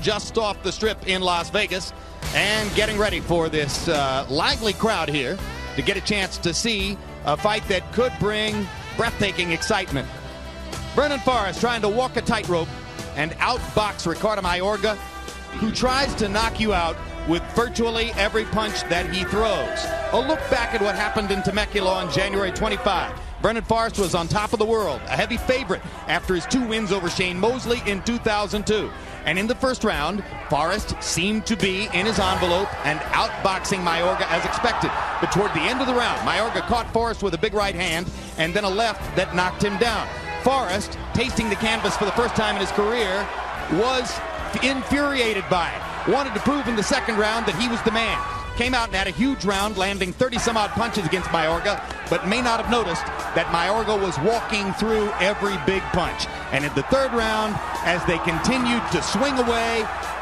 Just off the strip in Las Vegas and getting ready for this lively crowd here to get a chance to see a fight that could bring breathtaking excitement. Vernon Forrest trying to walk a tightrope and outbox Ricardo Mayorga, who tries to knock you out with virtually every punch that he throws. A look back at what happened in Temecula on January 25. Vernon Forrest was on top of the world, a heavy favorite after his 2 wins over Shane Mosley in 2002. And in the first round, Forrest seemed to be in his envelope and outboxing Mayorga as expected. But toward the end of the round, Mayorga caught Forrest with a big right hand and then a left that knocked him down. Forrest, tasting the canvas for the first time in his career, was infuriated by it. Wanted to prove in the second round that he was the man. Came out and had a huge round, landing 30-some-odd punches against Mayorga, but may not have noticed that Mayorga was walking through every big punch. And in the third round, as they continued to swing away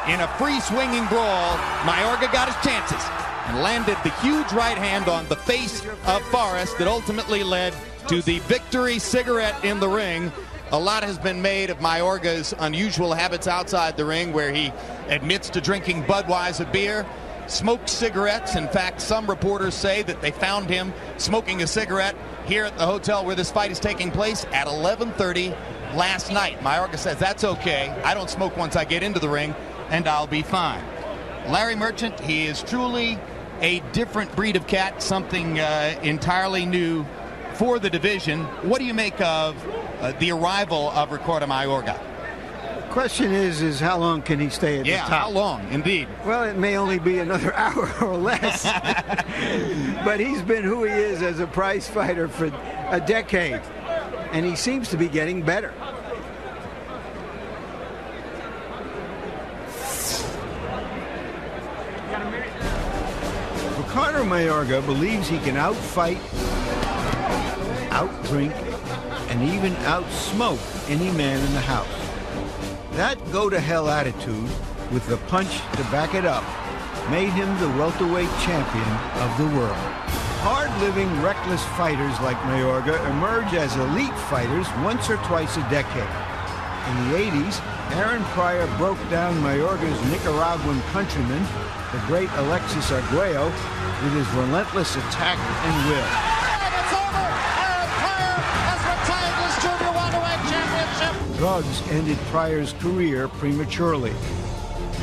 in a free-swinging brawl, Mayorga got his chances and landed the huge right hand on the face of Forrest that ultimately led to the victory cigarette in the ring. A lot has been made of Mayorga's unusual habits outside the ring, where he admits to drinking Budweiser beer, smoked cigarettes. In fact, some reporters say that they found him smoking a cigarette here at the hotel where this fight is taking place at 11:30 last night. Mayorga says that's okay. I don't smoke once I get into the ring, and I'll be fine. Larry Merchant, he is truly a different breed of cat, something entirely new for the division. What do you make of the arrival of Ricardo Mayorga? Question is how long can he stay at the top? How long, indeed? Well, it may only be another hour or less. But he's been who he is as a prize fighter for a decade. And he seems to be getting better. Ricardo Mayorga believes he can outfight, outdrink, and even outsmoke any man in the house. That go-to-hell attitude, with the punch to back it up, made him the welterweight champion of the world. Hard-living, reckless fighters like Mayorga emerge as elite fighters once or twice a decade. In the 80s, Aaron Pryor broke down Mayorga's Nicaraguan countryman, the great Alexis Arguello, with his relentless attack and will. It's over! Aaron Pryor has retained his junior welterweight championship! Drugs ended Pryor's career prematurely.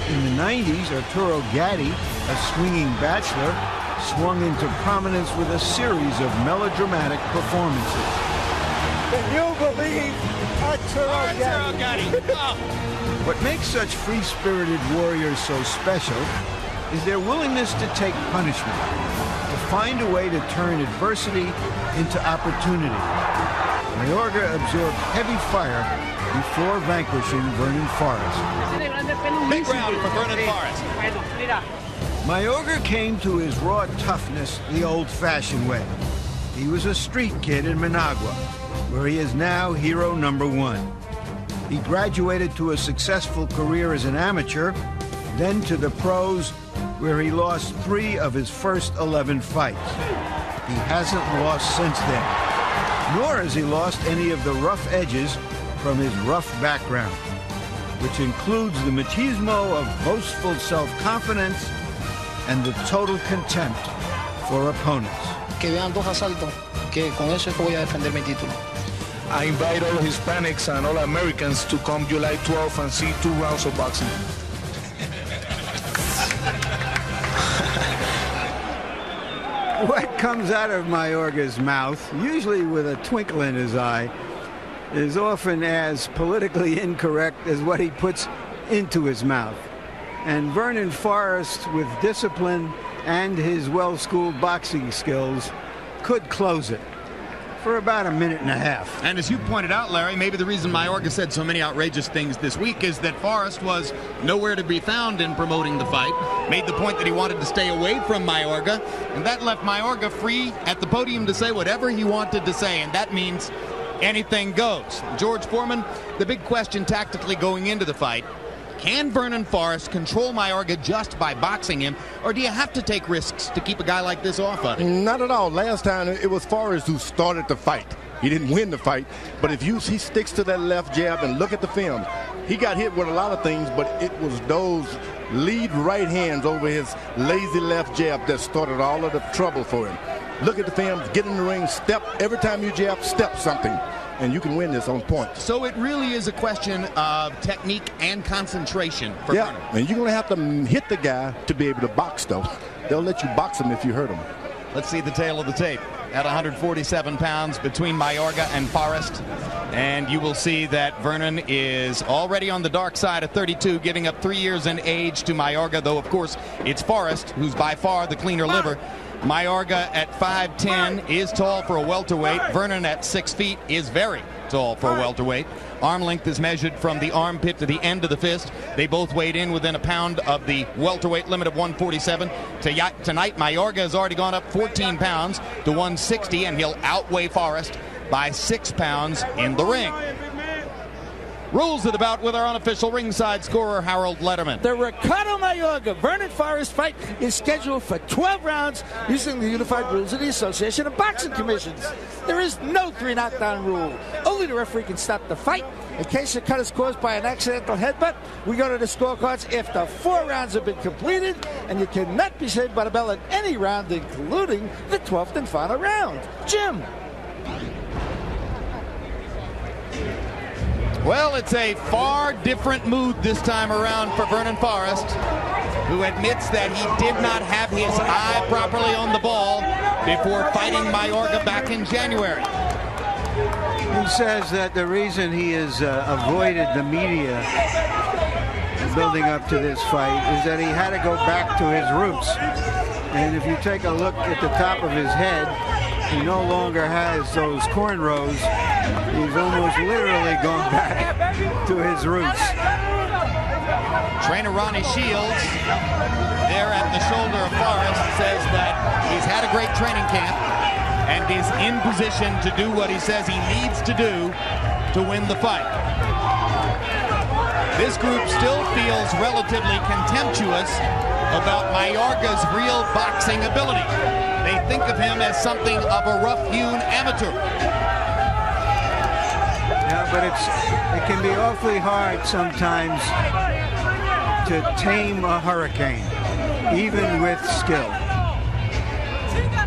In the 90s, Arturo Gatti, a swinging bachelor, swung into prominence with a series of melodramatic performances. Can you believe Arturo Gatti? What makes such free-spirited warriors so special is their willingness to take punishment, to find a way to turn adversity into opportunity. Mayorga absorbed heavy fire before vanquishing Vernon Forrest. Big round for Vernon Forrest. Mayorga came to his raw toughness the old-fashioned way. He was a street kid in Managua, where he is now hero number one. He graduated to a successful career as an amateur, then to the pros, where he lost 3 of his first 11 fights. He hasn't lost since then, nor has he lost any of the rough edges from his rough background, which includes the machismo of boastful self-confidence and the total contempt for opponents. Que vean 2 asaltos, que con eso es que voy a defender mi título. I invite all Hispanics and all Americans to come July 12th and see 2 rounds of boxing. What comes out of Mayorga's mouth, usually with a twinkle in his eye, is often as politically incorrect as what he puts into his mouth. And Vernon Forrest, with discipline and his well-schooled boxing skills, could close it for about 1.5 minutes. And as you pointed out, Larry, maybe the reason Mayorga said so many outrageous things this week is that Forrest was nowhere to be found in promoting the fight, made the point that he wanted to stay away from Mayorga, and that left Mayorga free at the podium to say whatever he wanted to say, and that means anything goes. George Foreman, the big question tactically going into the fight, can Vernon Forrest control Mayorga just by boxing him, or do you have to take risks to keep a guy like this off of him? Not at all. Last time it was Forrest who started the fight. He didn't win the fight, but if he sticks to that left jab and look at the film, he got hit with a lot of things, but it was those lead right hands over his lazy left jab that started all of the trouble for him. Look at the film, get in the ring, step. Every time you jab, step something, and you can win this on point. So it really is a question of technique and concentration for Vernon. And you're going to have to hit the guy to be able to box, though. They'll let you box him if you hurt him. Let's see the tail of the tape. At 147 pounds between Mayorga and Forrest. And you will see that Vernon is already on the dark side of 32, giving up 3 years in age to Mayorga, though, of course, it's Forrest who's by far the cleaner liver. Mayorga at 5'10" is tall for a welterweight. Vernon at 6 feet is very tall for a welterweight. Arm length is measured from the armpit to the end of the fist. They both weighed in within a pound of the welterweight limit of 147. Tonight, Mayorga has already gone up 14 pounds to 160, and he'll outweigh Forrest by 6 pounds in the ring. Rules of the bout with our unofficial ringside scorer, Harold Letterman. The Riccardo Mayorga Vernon Forrest fight is scheduled for 12 rounds using the unified rules of the Association of Boxing Commissions. There is no 3 knockdown rule. Only the referee can stop the fight. In case the cut is caused by an accidental headbutt, we go to the scorecards after 4 rounds have been completed, and you cannot be saved by the bell in any round, including the 12th and final round. Jim. Well, it's a far different mood this time around for Vernon Forrest, who admits that he did not have his eye properly on the ball before fighting Mayorga back in January. He says that the reason he has avoided the media building up to this fight is that he had to go back to his roots. And if you take a look at the top of his head, he no longer has those cornrows. He's almost literally gone back to his roots. Trainer Ronnie Shields, there at the shoulder of Forrest, says that he's had a great training camp and is in position to do what he says he needs to do to win the fight. This group still feels relatively contemptuous about Mayorga's real boxing ability. They think of him as something of a rough-hewn amateur. Yeah, but it can be awfully hard sometimes to tame a hurricane, even with skill.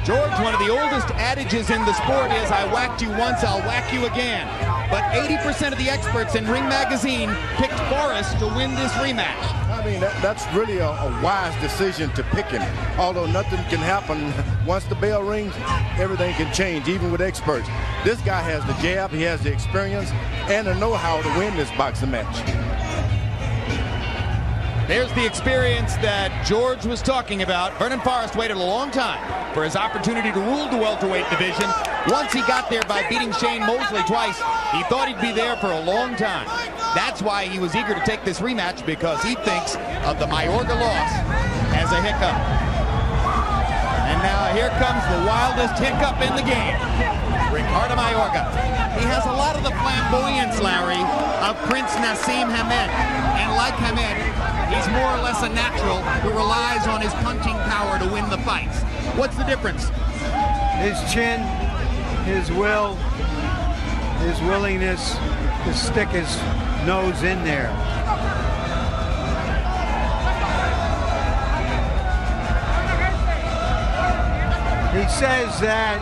George, one of the oldest adages in the sport is, I whacked you once, I'll whack you again. But 80% of the experts in Ring Magazine picked Forrest to win this rematch. I mean, that's really a wise decision to pick him. Although nothing can happen once the bell rings, everything can change, even with experts. This guy has the jab, he has the experience, and the know-how to win this boxing match. There's the experience that George was talking about. Vernon Forrest waited a long time for his opportunity to rule the welterweight division. Once he got there by beating Shane Mosley twice, he thought he'd be there for a long time. That's why he was eager to take this rematch, because he thinks of the Mayorga loss as a hiccup. And now here comes the wildest hiccup in the game, Ricardo Mayorga. He has a lot of the flamboyance, Larry, of Prince Nassim Hamed. And like Hamed, he's more or less a natural who relies on his punching power to win the fights. What's the difference? His chin, his will, his willingness to stick his nose in there. He says that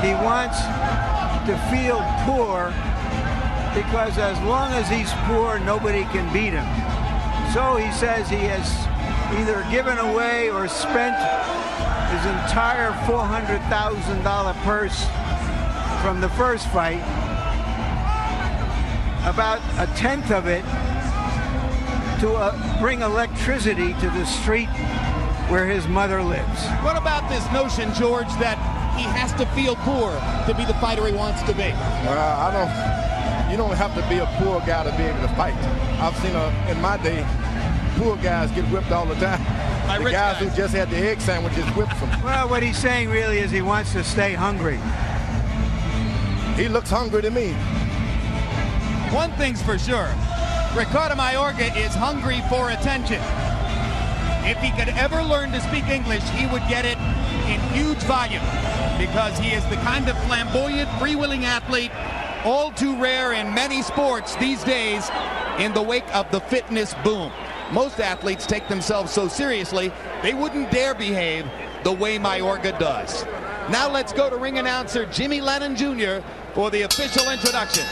he wants to feel poor because as long as he's poor, nobody can beat him. So he says he has either given away or spent his entire $400,000 purse from the first fight, about a tenth of it to bring electricity to the street where his mother lives. What about this notion, George, that he has to feel poor to be the fighter he wants to be? You don't have to be a poor guy to be able to fight. I've seen in my day, poor guys get whipped all the time. The guys who just had the egg sandwiches whipped them. Well, what he's saying really is he wants to stay hungry. He looks hungry to me. One thing's for sure, Ricardo Mayorga is hungry for attention. If he could ever learn to speak English, he would get it in huge volume, because he is the kind of flamboyant, freewheeling athlete, all too rare in many sports these days in the wake of the fitness boom. Most athletes take themselves so seriously, they wouldn't dare behave the way Mayorga does. Now let's go to ring announcer Jimmy Lennon Jr. for the official introductions.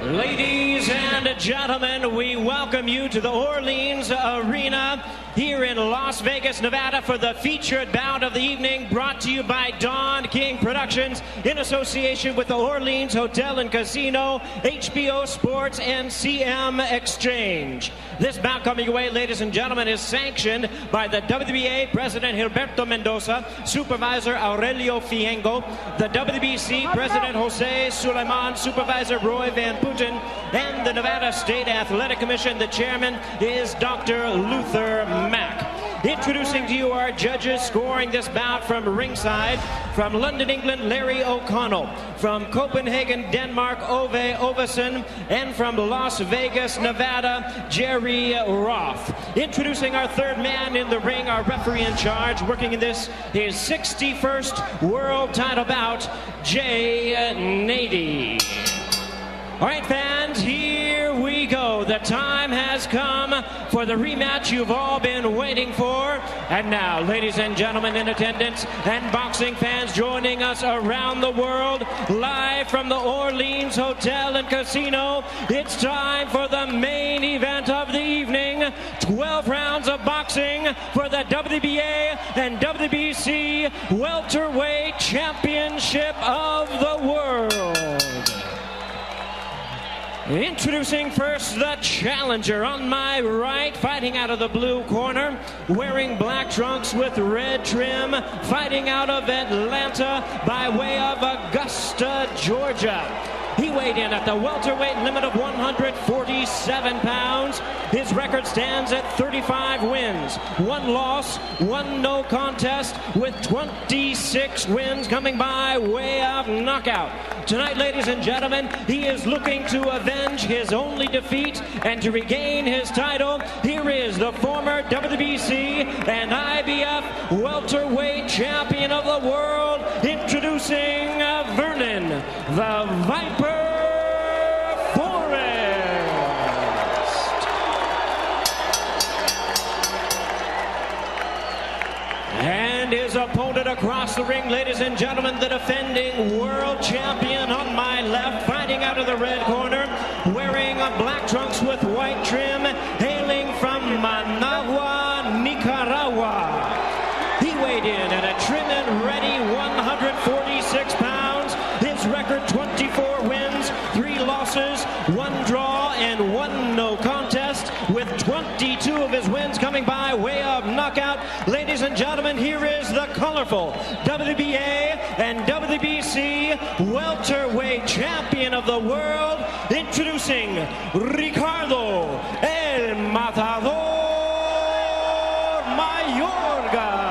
Ladies and gentlemen, we welcome you to the Orleans Arena here in Las Vegas, Nevada, for the featured bout of the evening, brought to you by Don King Productions in association with the Orleans Hotel and Casino, HBO Sports, and CM Exchange. This bout coming your way, ladies and gentlemen, is sanctioned by the WBA President Gilberto Mendoza, Supervisor Aurelio Fiengo, the WBC President Jose Suleiman, Supervisor Roy Van Putten, and the Nevada State Athletic Commission. The chairman is Dr. Luther Mack. Introducing to you our judges scoring this bout from ringside. From London, England, Larry O'Connell. From Copenhagen, Denmark, Ove Ovesen. And from Las Vegas, Nevada, Jerry Roth. Introducing our third man in the ring, our referee in charge, working in this, his 61st world title bout, Jay Nady. All right, fans, here we go. The time has come for the rematch you've all been waiting for. And now, ladies and gentlemen in attendance and boxing fans joining us around the world, live from the Orleans Hotel and Casino, it's time for the main event of the evening. 12 rounds of boxing for the WBA and WBC Welterweight Championship of the World. Introducing first the challenger on my right, fighting out of the blue corner, wearing black trunks with red trim, fighting out of Atlanta by way of Augusta, Georgia. He weighed in at the welterweight limit of 147 pounds. His record stands at 35 wins, 1 loss, 1 no contest, with 26 wins coming by way of knockout. Tonight, ladies and gentlemen, he is looking to avenge his only defeat and to regain his title. Here is the former WBC and IBF welterweight champion of the world, introducing Vernon the Viper Forrest. And his opponent across the ring, ladies and gentlemen, the defending world champion on my left, fighting out of the red corner, wearing black trunks with white trim, hailing from Managua, Nicaragua. He weighed in at a trim and ready 146 pounds. His record 24 wins, 3 losses, 1 draw, and 1 no contest, with 22 of his wins coming by way of knockout. Ladies and gentlemen, here is the colorful WBA and WBC welterweight champion of the world, introducing Ricardo El Matador Mayorga.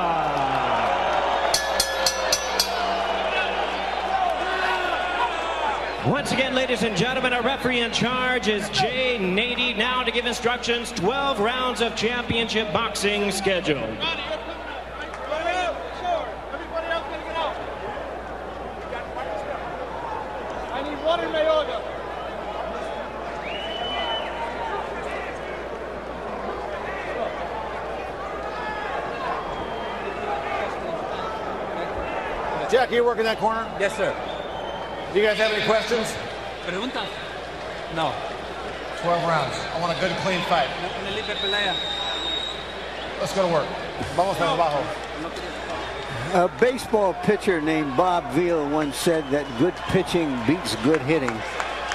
Once again, ladies and gentlemen, our referee in charge is Jay Nady, now to give instructions. 12 rounds of championship boxing scheduled. I need one in Mayorga. Jack, you working that corner? Yes, sir. Do you guys have any questions? Pregunta. No. 12 rounds. I want a good, clean fight. Let's go to work. Vamos para abajo. A baseball pitcher named Bob Veal once said that good pitching beats good hitting,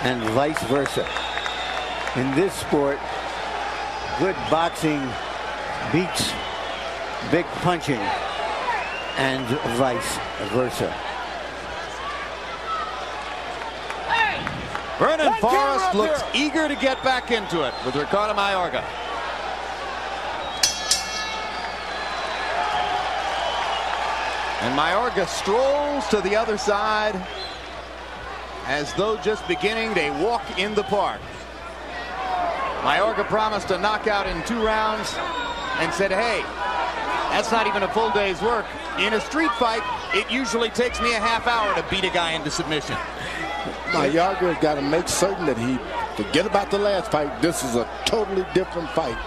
and vice versa. In this sport, good boxing beats big punching, and vice versa. Vernon Forrest looks eager to get back into it with Ricardo Mayorga. And Mayorga strolls to the other side. as though just beginning a walk in the park. Mayorga promised a knockout in 2 rounds and said, hey, that's not even a full day's work. In a street fight, it usually takes me a half hour to beat a guy into submission. Mayorga has got to make certain that he forget about the last fight. This is a totally different fight.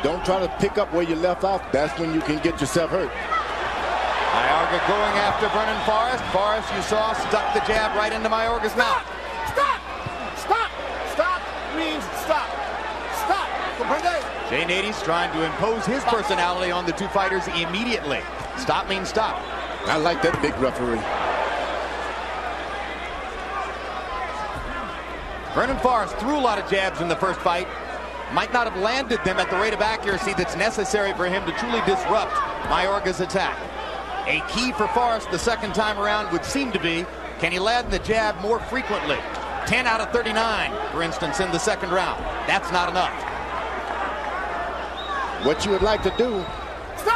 Don't try to pick up where you left off. That's when you can get yourself hurt. Mayorga going after Vernon Forrest. Forrest, you saw, stuck the jab right into Mayorga's mouth. Stop! Stop! Stop means stop. Stop! Comprende? Jay Nady's trying to impose his personality on the 2 fighters immediately. Stop means stop. I like that big referee. Vernon Forrest threw a lot of jabs in the first fight. Might not have landed them at the rate of accuracy that's necessary for him to truly disrupt Mayorga's attack. A key for Forrest the second time around would seem to be, can he land the jab more frequently? 10 out of 39, for instance, in the second round. That's not enough. What you would like to do,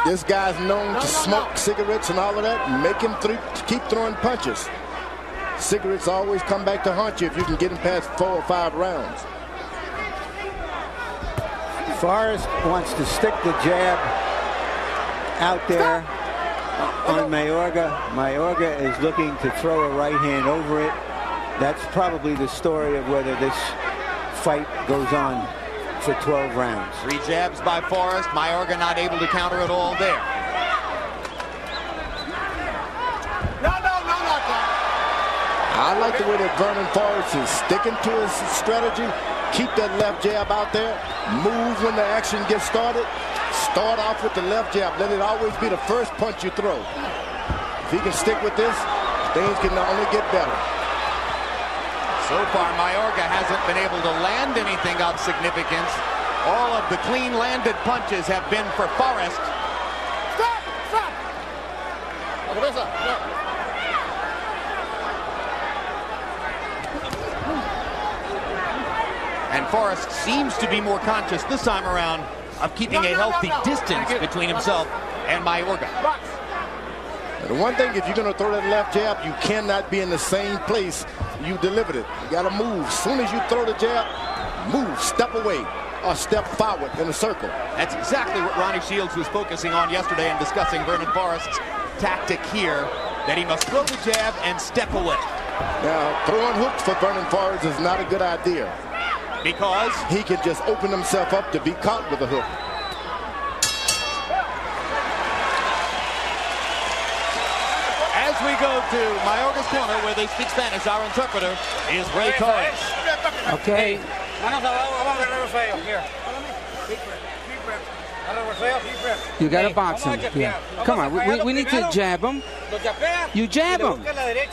this guy's known to smoke cigarettes and all of that. Make him keep throwing punches. Cigarettes always come back to haunt you if you can get him past 4 or 5 rounds. Forrest wants to stick the jab out there on Mayorga. Mayorga is looking to throw a right hand over it. That's probably the story of whether this fight goes on for 12 rounds. 3 jabs by Forrest. Mayorga not able to counter it all there. I like the way that Vernon Forrest is sticking to his strategy. Keep that left jab out there. Move when the action gets started. Start off with the left jab. Let it always be the first punch you throw. If he can stick with this, things can only get better. So far, Mayorga hasn't been able to land anything of significance. All of the clean landed punches have been for Forrest. Stop! Stop! And Forrest seems to be more conscious this time around of keeping a healthy distance between himself and Mayorga. The one thing, if you're going to throw that left jab, you cannot be in the same place you delivered it. You got to move. As soon as you throw the jab, move, step away, or step forward in a circle. That's exactly what Ronnie Shields was focusing on yesterday in discussing Vernon Forrest's tactic here, that he must throw the jab and step away. Now, throwing hooks for Vernon Forrest is not a good idea. Because he can just open himself up to be caught with a hook. As we go to Mayorga's corner, where they speak Spanish, our interpreter is Ray Torres. Okay. You got to box him. Yeah. Come on, we need to jab him. You jab him,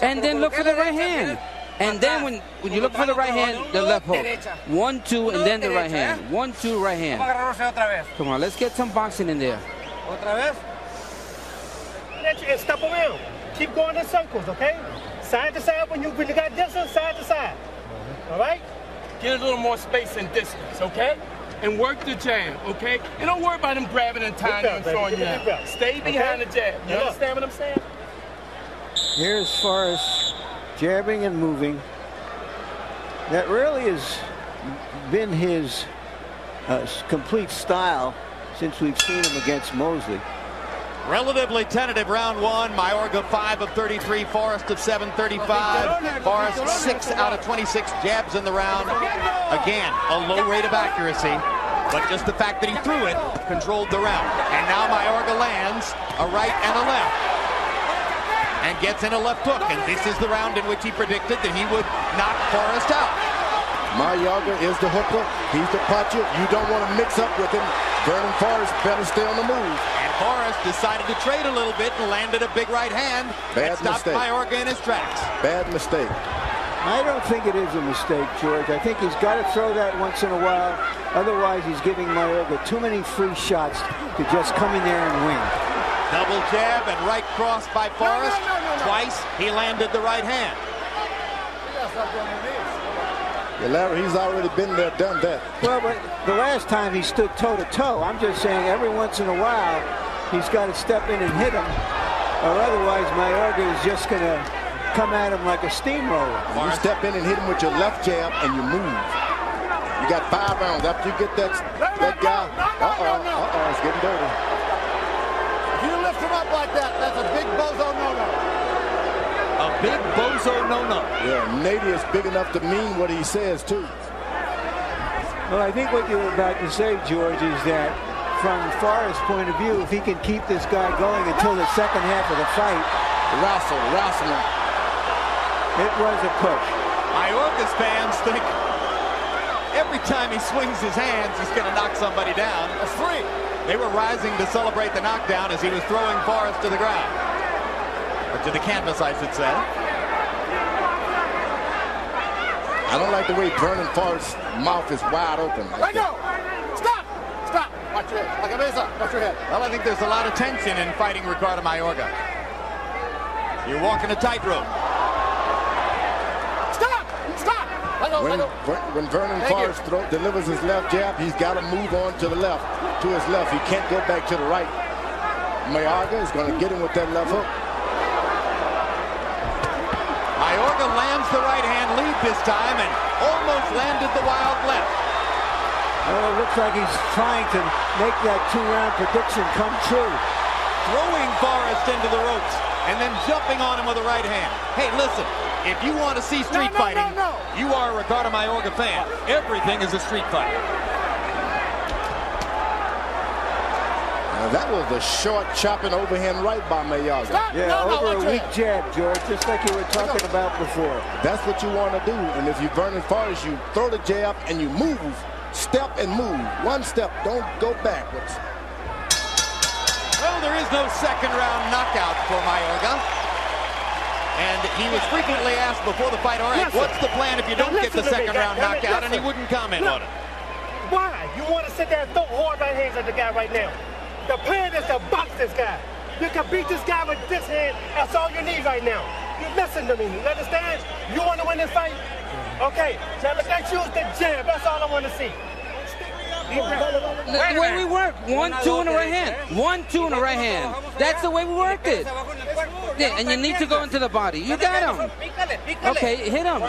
and then look for the right hand. And then when you look for the right hand, the left hook. 1, 2, and then the right hand. 1, 2, right hand. Come on, let's get some boxing in there. Stop around. Keep going in circles, okay? Side to side when you got distance, side to side. All right? Get a little more space and distance, okay? And work the jab, okay? And don't worry about him grabbing and tying you and throwing you out. Stay behind the jab. You understand what I'm saying? Here's Forrest jabbing and moving. That really has been his complete style since we've seen him against Mosley. Relatively tentative round 1. Mayorga 5 of 33, Forrest of 735. Forrest 6 out of 26 jabs in the round. Again, a low rate of accuracy, but just the fact that he threw it controlled the round. And now Mayorga lands a right and a left, and gets in a left hook. And this is the round in which he predicted that he would knock Forrest out. Mayorga is the hooker. He's the puncher. You don't want to mix up with him. Vernon Forrest better stay on the move. And Forrest decided to trade a little bit and landed a big right hand. Bad that stopped mistake. Mayorga in his tracks. Bad mistake. I don't think it is a mistake, George. I think he's got to throw that once in a while. Otherwise, he's giving Mayorga too many free shots to just come in there and win. Double jab and right cross by Forrest. Twice he landed the right hand. Yeah, Larry, he's already been there, done that. Well, but the last time he stood toe-to-toe, I'm just saying every once in a while, he's got to step in and hit him, or otherwise Mayorga is just going to come at him like a steamroller. You step in and hit him with your left jab and you move. You got 5 rounds. After you get that guy, it's getting dirty. If you lift him up like that, that's a big bozo no-no. A big bozo no-no. Yeah, Nady is big enough to mean what he says, too. Well, I think what you were about to say, George, is that from Forrest's point of view, if he can keep this guy going until the second half of the fight, wrestling. It was a push. Mayorga's fans think every time he swings his hands, he's going to knock somebody down. A 3. They were rising to celebrate the knockdown as he was throwing Forrest to the ground. Or to the canvas, I should say. I don't like the way Vernon Forrest's mouth is wide open. Let go! Stop! Stop! Watch your head. Like a mesa. Watch your head. Well, I think there's a lot of tension in fighting Ricardo Mayorga. You're walking a tightrope. Stop! Stop! Let go, let go. When Vernon Forrest delivers his left jab, he's got to move on to the left, to his left. He can't go back to the right. Mayorga is going to get him with that left hook. Mayorga lands the right hand lead this time and almost landed the wild left. Well, it looks like he's trying to make that 2-round prediction come true. Throwing Forrest into the ropes and then jumping on him with a right hand. Hey, listen, if you want to see street fighting, you are a Ricardo Mayorga fan. Everything is a street fight. That was a short chopping overhand right by Mayorga. Yeah, over a weak jab, George, just like you were talking about before. That's what you want to do. And if you Vernon Forrest, you throw the jab and you move. Step and move. One step. Don't go backwards. Well, there is no second round knockout for Mayorga. And he was frequently asked before the fight, all right, what's the plan if you don't get the second round knockout? And he wouldn't comment on it. Why? You want to sit there and throw hard right hands at the guy right now. The plan is to box this guy. You can beat this guy with this hand. That's all you need right now. You listen to me. You understand? You want to win this fight? Okay. So look at you with the jab. That's all I want to see. The way we work. 1, 2 in the right hand. 1, 2 in the right hand. That's the way we worked it. Yeah, and you need to go into the body. You got him. Okay, hit him.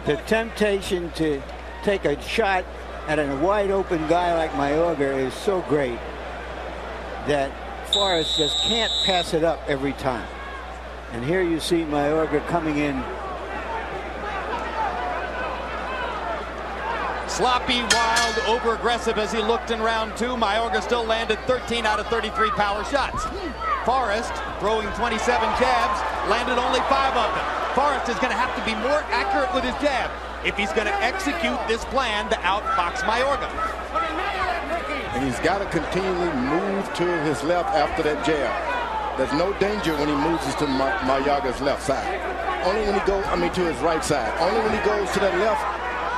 The temptation to take a shot at a wide open guy like Mayorga is so great that Forrest just can't pass it up every time. And here you see Mayorga coming in. Sloppy, wild, over-aggressive as he looked in round 2. Mayorga still landed 13 out of 33 power shots. Forrest, throwing 27 jabs, landed only 5 of them. Forrest is going to have to be more accurate with his jab if he's going to execute this plan to outbox Mayorga. And he's got to continually move to his left after that jab. There's no danger when he moves to Mayorga's left side. Only when he goes, to his right side. Only when he goes to the left,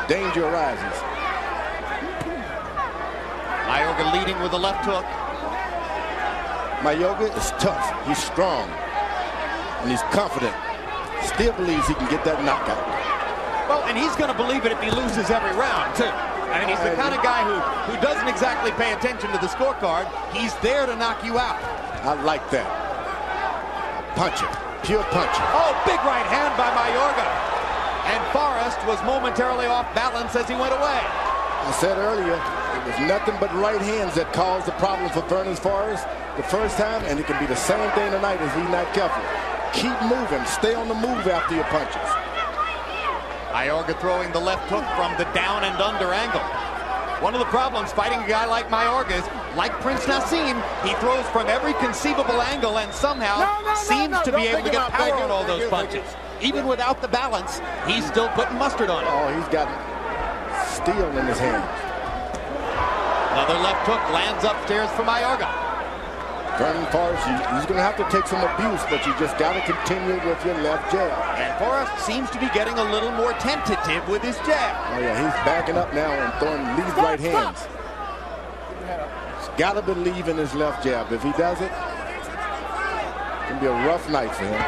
danger arises. Mayorga leading with the left hook. Mayorga is tough. He's strong. And he's confident. Still believes he can get that knockout. Well, and he's going to believe it if he loses every round, too. I mean, he's the kind of guy who doesn't exactly pay attention to the scorecard. He's there to knock you out. I like that. Puncher. Pure puncher. Oh, big right hand by Mayorga. And Forrest was momentarily off balance as he went away. I said earlier, it was nothing but right hands that caused the problem for Vernon Forrest the first time, and it can be the same thing tonight if he's not careful. Keep moving. Stay on the move after your punches. Mayorga throwing the left hook from the down and under angle. One of the problems fighting a guy like Mayorga is, like Prince Nassim, he throws from every conceivable angle and somehow seems to be able to get power on all those punches. Even without the balance, he's still putting mustard on it. Oh, he's got steel in his hands. Another left hook lands upstairs for Mayorga. Vernon Forrest, he's going to have to take some abuse, but you just got to continue with your left jab. And Forrest seems to be getting a little more tentative with his jab. Oh, yeah, he's backing up now and throwing lead right hands. He's got to believe in his left jab. If he does it, it's going to be a rough night for him.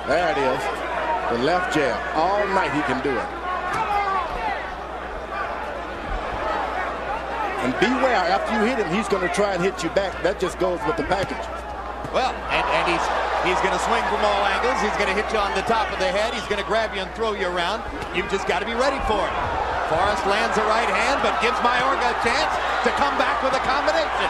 There it is. The left jab. All night he can do it. And beware, after you hit him, he's going to try and hit you back. That just goes with the package. Well, and he's going to swing from all angles. He's going to hit you on the top of the head. He's going to grab you and throw you around. You've just got to be ready for it. Forrest lands a right hand, but gives Mayorga a chance to come back with a combination.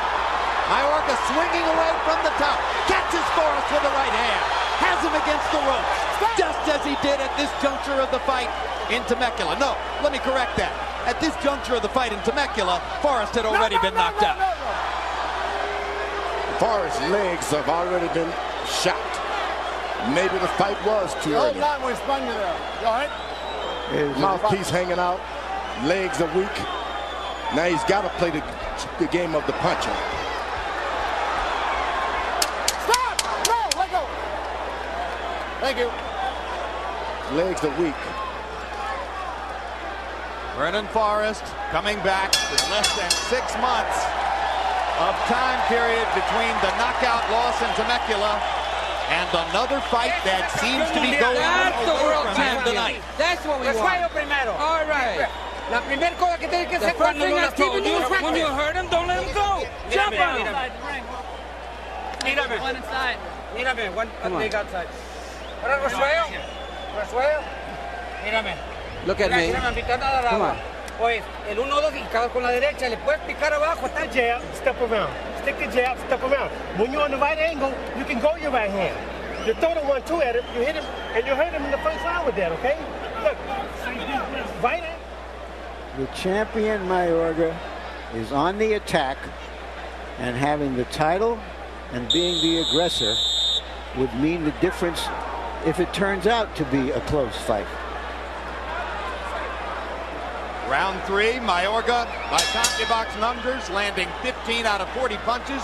Mayorga swinging away from the top. Catches Forrest with the right hand. Has him against the ropes. Just as he did at this juncture of the fight in Temecula. No, let me correct that. At this juncture of the fight in Temecula, Forrest had already been knocked out. Forrest's legs have already been shot. Maybe the fight was too early. You all right? His mouthpiece hanging out. Legs are weak. Now he's got to play the game of the puncher. Stop! No, let go. Thank you. Legs are weak. Vernon Forrest coming back with less than 6 months of time period between the knockout loss in Temecula and another fight that seems to be going on the world champion tonight. That's what we want. All right. La primera cosa que tiene que hacer cuando no la When you hurt him, don't let him go. Jump on him. Mírame. One inside. Mírame. One leg outside. Ahora Rosuelo. Rosuelo. Mírame. Look at me. Mírame, picando a la rama. Pues el 1-2 y cada con la derecha le puedes picar abajo. Stick the jab, step around. Stick the jab, step around. When you're on the right angle, you can go your right hand. You throw the 1-2 at him, you hit him, and you hurt him in the first round with that, okay? Look, right hand. The champion Mayorga is on the attack, and having the title and being the aggressor would mean the difference if it turns out to be a close fight. Round 3, Mayorga, by CompuBox numbers, landing 15 out of 40 punches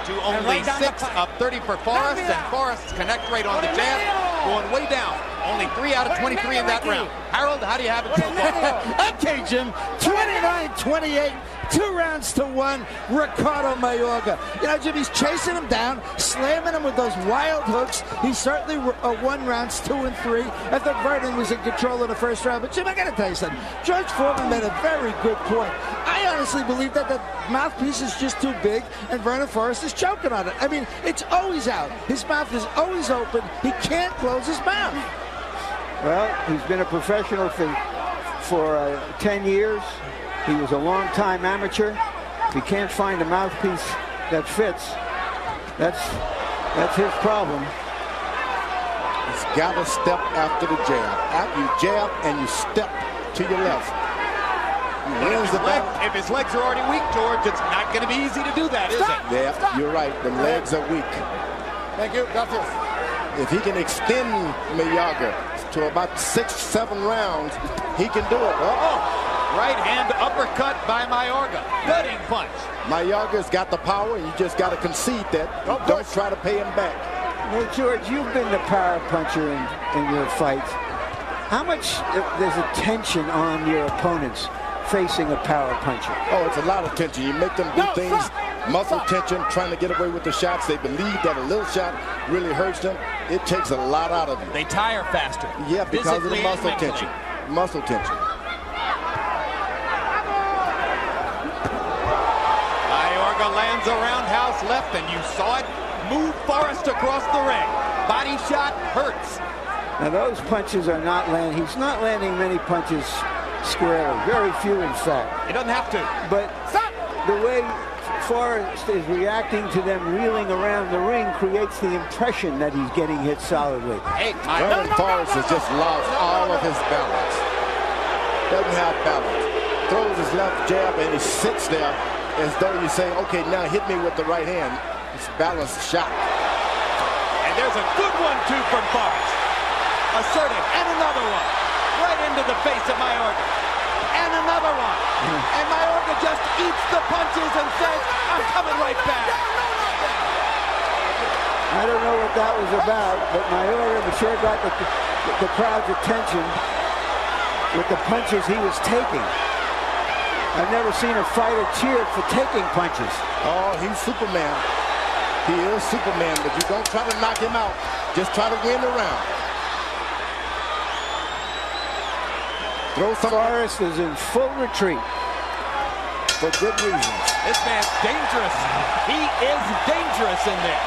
to only 6 of 30 for Forrest, and Forrest's connect rate on the jab going way down. Only 3 out of 23 in that round. Harold, how do you have it so far? Okay, Jim, 29-28, 2 rounds to 1, Riccardo Mayorga. You know, Jim, he's chasing him down, slamming him with those wild hooks. He certainly won rounds 2 and 3. I thought Vernon was in control of the first round. But, Jim, I got to tell you something. George Foreman made a very good point. I honestly believe that the mouthpiece is just too big, and Vernon Forrest is choking on it. I mean, it's always out. His mouth is always open. He can't close his mouth. Well, he's been a professional for 10 years. He was a long-time amateur. If he can't find a mouthpiece that fits, that's his problem. He's got to step after the jab. After you jab and you step to your left. If his legs are already weak, George, it's not going to be easy to do that, is it? Yeah, you're right. The legs are weak. Thank you. Got this. If he can extend Mayorga to about 6-7 rounds, he can do it. Right hand uppercut by Mayorga. Gutting punch. Mayorga's got the power, and you just got to concede that. Don't try to pay him back. Well, George, you've been the power puncher in your fights. How much there's a tension on your opponents facing a power puncher? Oh, it's a lot of tension. You make them do things, muscle tension, trying to get away with the shots. They believe that a little shot really hurts them. It takes a lot out of you. They tire faster. Yeah, because of the muscle tension. Muscle tension. Mayorga lands a roundhouse left, and you saw it move Forrest across the ring. Body shot hurts. Now those punches are not landing. He's not landing many punches squarely. Very few, in fact. He doesn't have to. But the way Forrest is reacting to them reeling around the ring creates the impression that he's getting hit solidly. Hey, Vernon Forrest has just lost all of his balance. Doesn't have balance. Throws his left jab and he sits there as though you say, okay, now hit me with the right hand. It's a balanced shot. And there's a good 1-2 from Forrest. Assertive, and another one. Right into the face of Mayorga. And another one. And Mayorga just eats the punches and says, I'm coming right back. I don't know what that was about, but Mayorga sure got the crowd's attention with the punches he was taking. I've never seen a fighter cheer for taking punches. Oh, he's Superman. He is Superman, but you don't try to knock him out. Just try to win the round. Forrest is in full retreat for good reasons. This man's dangerous. He is dangerous in there.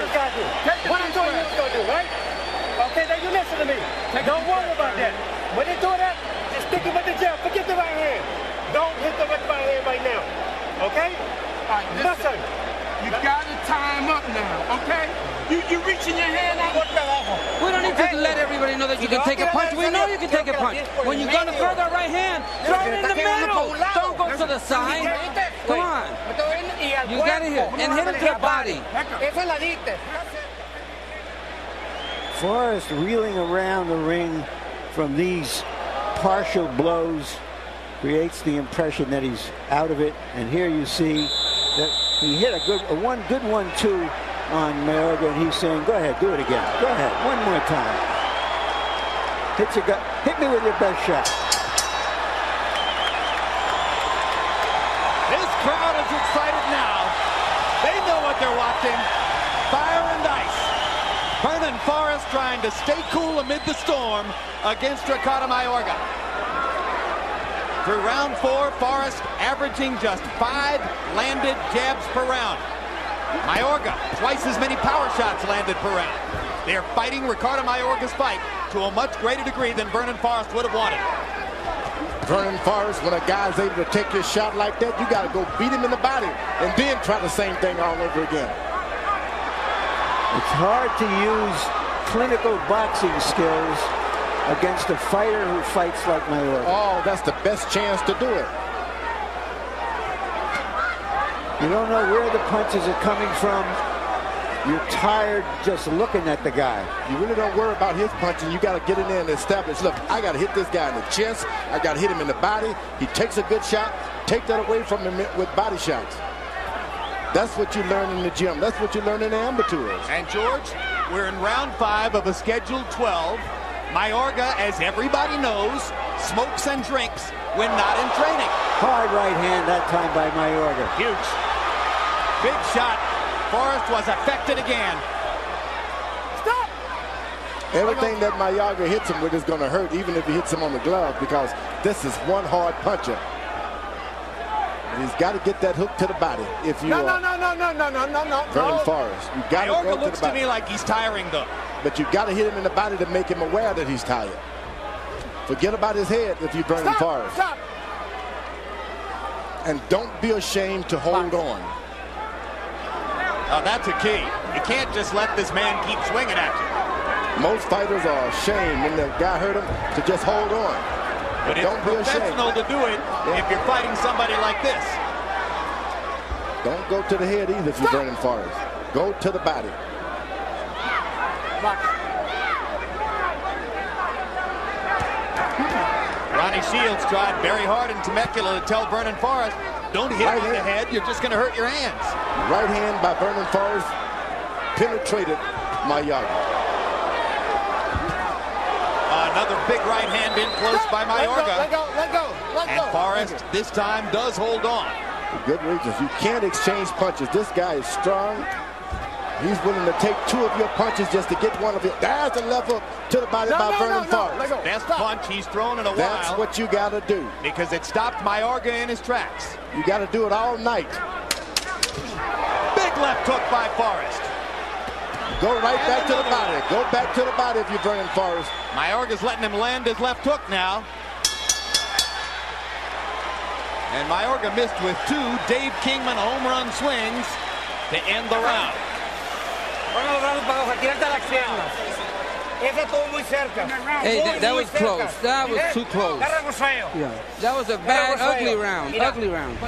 this guy do? What I told you what to do, right? Okay, now you listen to me. Don't worry about that. When they do that, just stick him with the jab. Forget the right hand. Don't hit the right hand right now. Okay? All right, listen. You got to time up now, okay? You reaching your hand out. We don't need to let everybody know that you can take a punch. We know you can take a punch. When you're going to throw that right hand, throw it in the middle. Don't go to the side. Come on. You got to hit. And hit him to the body. Forrest reeling around the ring from these partial blows creates the impression that he's out of it. And here you see that he hit a good 1-2 on Mayorga, and he's saying, go ahead, do it again. Go ahead, one more time. Hit me with your best shot. This crowd is excited now. They know what they're watching. Fire and ice. Vernon Forrest trying to stay cool amid the storm against Ricardo Mayorga. Through round 4, Forrest averaging just 5 landed jabs per round. Mayorga, twice as many power shots landed per round. They're fighting Ricardo Mayorga's fight to a much greater degree than Vernon Forrest would have wanted. Vernon Forrest, when a guy's able to take your shot like that, you got to go beat him in the body and then try the same thing all over again. It's hard to use clinical boxing skills against a fighter who fights like Mayorga. Oh, that's the best chance to do it. You don't know where the punches are coming from. You're tired just looking at the guy. You really don't worry about his punching. You got to get in there and establish, look, I got to hit this guy in the chest. I got to hit him in the body. He takes a good shot. Take that away from him with body shots. That's what you learn in the gym. That's what you learn in the amateurs. And George, we're in round 5 of a scheduled 12. Mayorga, as everybody knows, smokes and drinks when not in training. Hard right hand that time by Mayorga. Huge. Big shot. Forrest was affected again. Stop! Everything that Mayorga hits him with is going to hurt, even if he hits him on the glove, because this is one hard puncher. And he's got to get that hook to the body. If you No. Vernon Forrest, you got to go to the body. Looks to me like he's tiring, though. But you got to hit him in the body to make him aware that he's tired. Forget about his head if you're Vernon Forrest. Stop! And don't be ashamed to hold on. Oh, that's a key. You can't just let this man keep swinging at you. Most fighters are ashamed when the guy hurt him to just hold on. But it's don't be professional to do it if you're fighting somebody like this. Don't go to the head either if you're Vernon Forrest. Go to the body. Ronnie Shields tried very hard in Temecula to tell Vernon Forrest, don't hit him in the head, you're just going to hurt your hands. Right hand by Vernon Forrest penetrated Mayorga. Another big right hand in close by Mayorga. Let go. And Forrest this time does hold on. For good reasons. You can't exchange punches. This guy is strong. He's willing to take 2 of your punches just to get one of it. There's a left hook to the body by Vernon Forrest. Best punch he's thrown in a while. That's what you got to do. Because it stopped Mayorga in his tracks. You got to do it all night. Big left hook by Forrest. Go right back to the body. Go back to the body if you're Vernon Forrest. Mayorga's letting him land his left hook now. And Mayorga missed with 2 Dave Kingman home run swings to end the round. Hey, that was close. That was too close. Yeah. That was a bad, ugly round. Ugly round.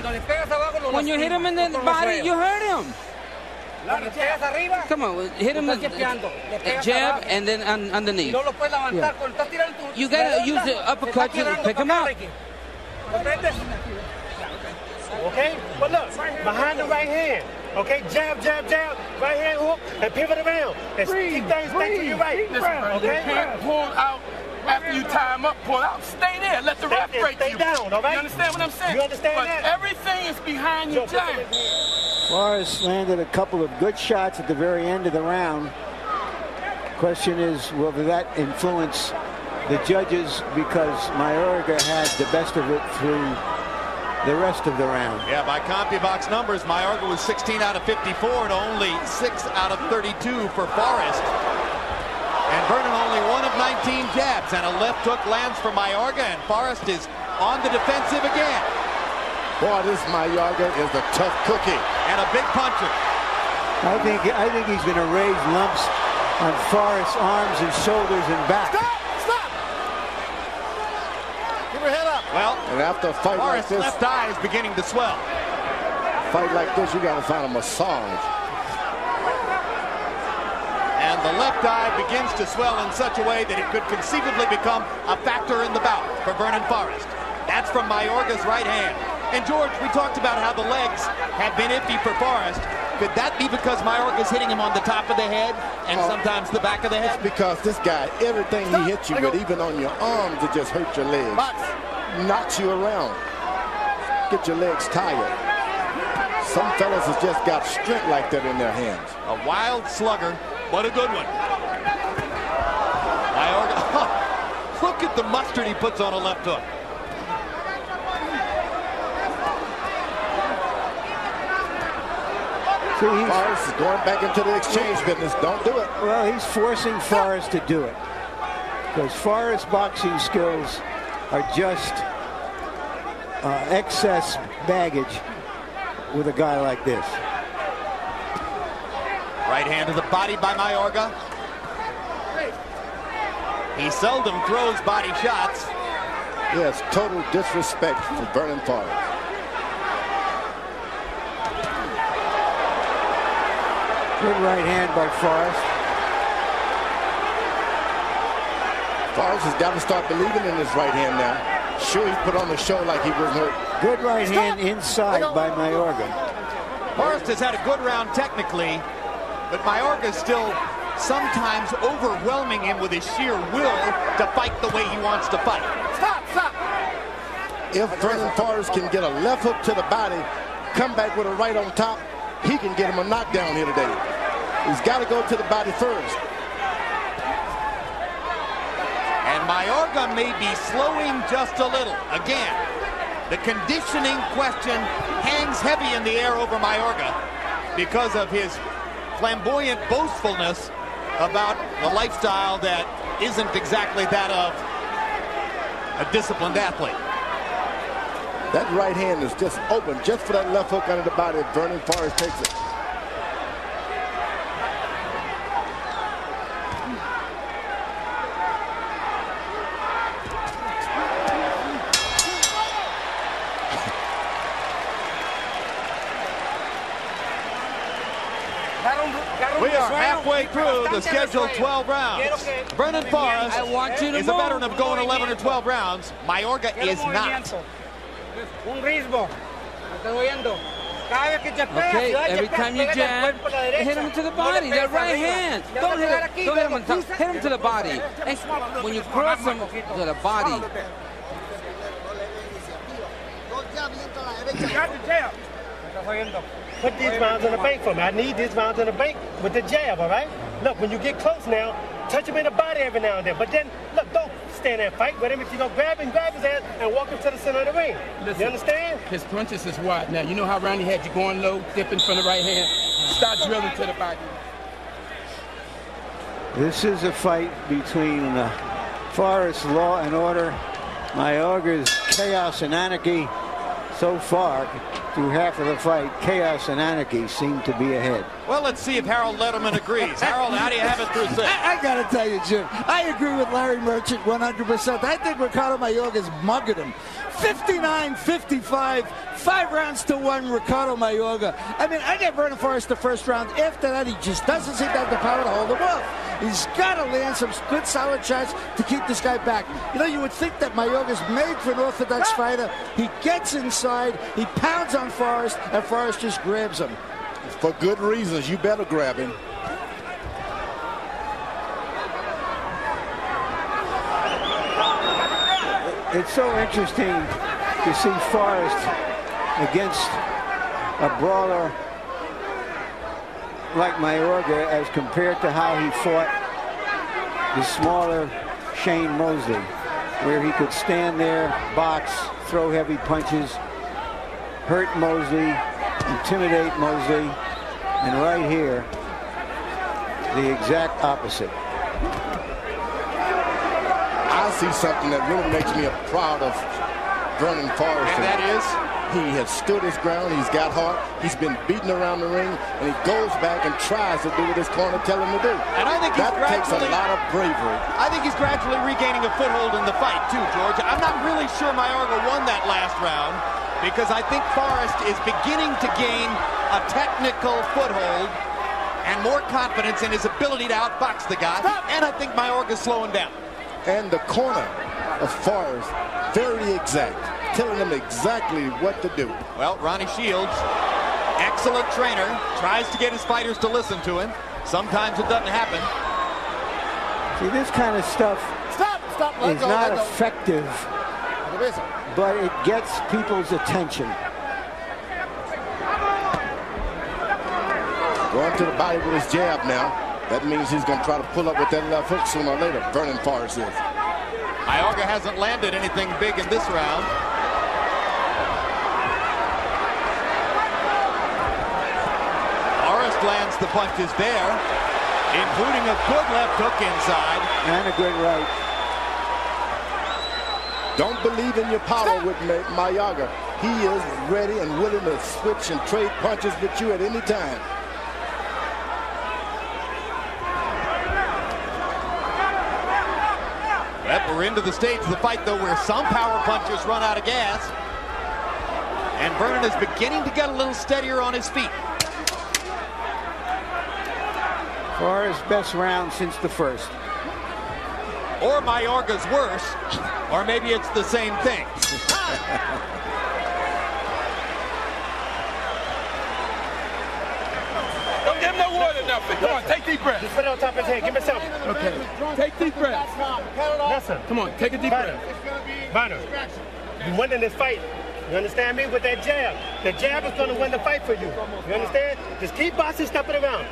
When you hit him in the body, you hurt him. Come on, hit him with a jab and then underneath. Yeah. You gotta use the uppercut to pick him up. Okay? But look, behind the right hand. Okay? Jab, right hand hook, and pivot around. And keep things back to your right. Okay? You can't pull out after you tie him up, pull out. Stay there. Let the ref break you. Stay down, all right? You understand what I'm saying? You understand that? Everything is behind your giant. Forrest landed a couple of good shots at the very end of the round. Question is, will that influence the judges, because Mayorga had the best of it through the rest of the round. Yeah, by CompuBox numbers, Mayorga was 16 out of 54 and only 6 out of 32 for Forrest. And Vernon only 1 of 19 jabs, and a left hook lands for Mayorga, and Forrest is on the defensive again. Boy, this Mayorga is a tough cookie. And a big puncher. I think he's going to raise lumps on Forrest's arms and shoulders and back. Stop! Keep your head up. Well, and after a fight Forrest's like this, left eye is beginning to swell. Fight like this, you got to find a massage. And the left eye begins to swell in such a way that it could conceivably become a factor in the bout for Vernon Forrest. That's from Mayorga's right hand. And George, we talked about how the legs have been iffy for Forrest. Could that be because Mayorga's hitting him on the top of the head and sometimes the back of the head? It's because this guy, everything he hits you with, even on your arms, it just hurts your legs. Knocks you around. Get your legs tired. Some fellas have just got strength like that in their hands. A wild slugger, but a good one. Mayorga, look at the mustard he puts on a left hook. Forrest is going back into the exchange business. Don't do it. Well, he's forcing Forrest to do it. Because Forrest's boxing skills are just excess baggage with a guy like this. Right hand to the body by Mayorga. He seldom throws body shots. Yes, total disrespect for Vernon Forrest. Good right hand by Forrest. Forrest has got to start believing in his right hand now. Sure, he put on the show like he wasn't hurt. Good right hand inside by Mayorga. Forrest has had a good round technically, but Mayorga is still sometimes overwhelming him with his sheer will to fight the way he wants to fight. Stop! If Vernon Forrest can get a left hook to the body, come back with a right on top, he can get him a knockdown here today. He's got to go to the body first. And Mayorga may be slowing just a little. Again, the conditioning question hangs heavy in the air over Mayorga because of his flamboyant boastfulness about a lifestyle that isn't exactly that of a disciplined athlete. That right hand is just open just for that left hook under the body. Vernon Forrest takes it. We are halfway through the scheduled 12 rounds. Vernon Forrest is a veteran of going 11 or 12 rounds. Mayorga is not. Okay, every time you jab, hit him to the body, that right hand. Don't hit him on top, hit him to the body. And when you cross him to the body. Put these rounds in the bank for me. I need these rounds in the bank with the jab, all right? Look, when you get close now, touch him in the body every now and then. But then, look, don't stand there and fight with him. If you go grab his ass and walk him to the center of the ring. Listen, you understand? His punches is wide. Now, you know how Ronnie had you going low, dipping from the right hand? Start drilling to the body. This is a fight between Forrest's law and order, Mayorga's chaos and anarchy. So far, through half of the fight, chaos and anarchy seem to be ahead. Well, let's see if Harold Letterman agrees. Harold, how do you have it through 6? I got to tell you, Jim, I agree with Larry Merchant 100%. I think Ricardo Mayorga's mugged him. 59-55, 5 rounds to 1, Ricardo Mayorga. I mean, I get Vernon Forrest the first round. After that, he just doesn't seem to have the power to hold him off. He's got to land some good, solid shots to keep this guy back. You know, you would think that Mayorga's made for an orthodox fighter. He gets inside, he pounds on Forrest, and Forrest just grabs him. For good reasons, you better grab him. It's so interesting to see Forrest against a brawler like Mayorga as compared to how he fought the smaller Shane Mosley, where he could stand there, box, throw heavy punches, hurt Mosley, intimidate Mosley, and right here, the exact opposite. I see something that really makes me proud of Vernon Forrest. And that is? He has stood his ground. He's got heart. He's been beaten around the ring, and he goes back and tries to do what his corner tell him to do. And I think that takes a lot of bravery. I think he's gradually regaining a foothold in the fight, too, George. I'm not really sure Mayorga won that last round because I think Forrest is beginning to gain a technical foothold and more confidence in his ability to outbox the guy. And I think Mayorga's slowing down. And the corner of Forrest, very exact, telling him exactly what to do. Well, Ronnie Shields, excellent trainer, tries to get his fighters to listen to him. Sometimes it doesn't happen. See, this kind of stuff is not effective, but it gets people's attention. Going to the body with his jab now. That means he's going to try to pull up with that left hook sooner or later. Vernon Forrest is. Mayorga hasn't landed anything big in this round. Forrest lands the punches there, including a good left hook inside. And a good right. Don't believe in your power with Mayorga. He is ready and willing to switch and trade punches with you at any time. We're into the stage of the fight, though, where some power punchers run out of gas. And Vernon is beginning to get a little steadier on his feet. Forrest's best round since the first. Or Mayorga's worse, or maybe it's the same thing. Don't give him no water, nothing. Come on, take deep breath. Just put it on top of his head. Give me something. Okay. Take deep breath. Listen. Come on, take a deep breath. Vernon, you winning this fight. You understand me? With that jab. The jab is going to win the fight for you. You understand? Just keep boxing, stepping around.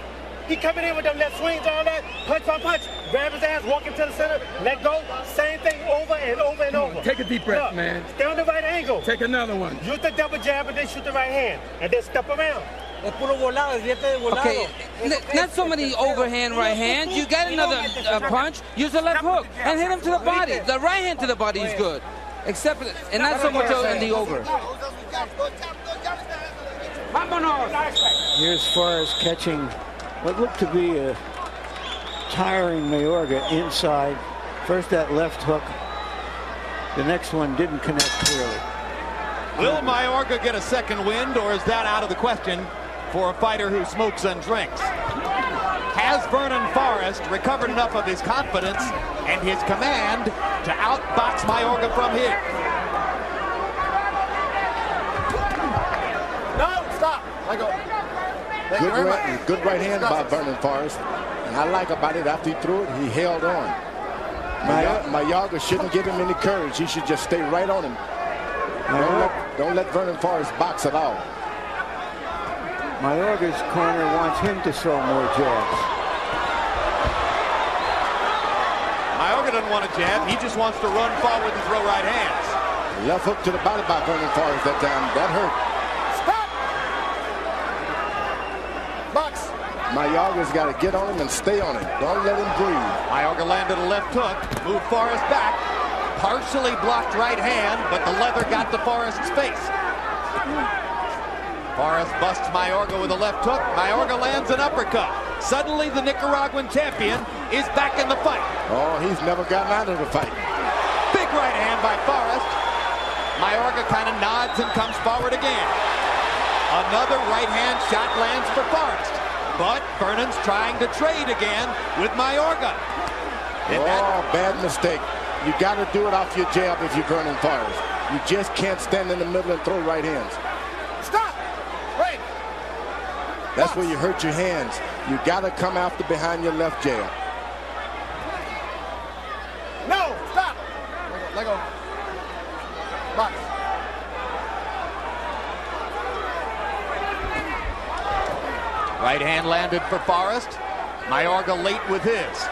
He coming in with them left swings, all that. Punch by punch. Grab his ass, walk him to the center, let go. Same thing over and over and over. Take a deep breath, Look, man. Stay on the right angle. Take another one. Use the double jab and then shoot the right hand. And then step around. Okay, not so many overhand right hands. You got another punch, use the left hook and hit him to the body. The right hand to the body is good, except and not so much in the over. Here's Forrest catching what looked to be a tiring Mayorga inside. First that left hook. The next one didn't connect clearly. Will Mayorga get a second wind, or is that out of the question for a fighter who smokes and drinks? Has Vernon Forrest recovered enough of his confidence and his command to outbox Mayorga from here? No, stop. Let go. Good right hand by Vernon Forrest. And I like about it, after he threw it, he held on. Mayorga shouldn't give him any courage. He should just stay right on him. Don't let Vernon Forrest box at all. Mayorga's corner wants him to throw more jabs. Mayorga doesn't want to jab. He just wants to run forward and throw right hands. Left hook to the body by Vernon Forrest that time. That hurt. Stop! Box. Mayorga's got to get on him and stay on him. Don't let him breathe. Mayorga landed a left hook, moved Forrest back. Partially blocked right hand, but the leather got to Forrest's face. Forrest busts Mayorga with a left hook. Mayorga lands an uppercut. Suddenly, the Nicaraguan champion is back in the fight. Oh, he's never gotten out of the fight. Big right hand by Forrest. Mayorga kind of nods and comes forward again. Another right hand shot lands for Forrest. But Vernon's trying to trade again with Mayorga. Bad mistake. You got to do it off your jab if you're Vernon Forrest. You just can't stand in the middle and throw right hands. Stop! Wait! That's where you hurt your hands. You got to come after behind your left jab. No! Stop! Let go. Box. Right hand landed for Forrest. Mayorga late with his.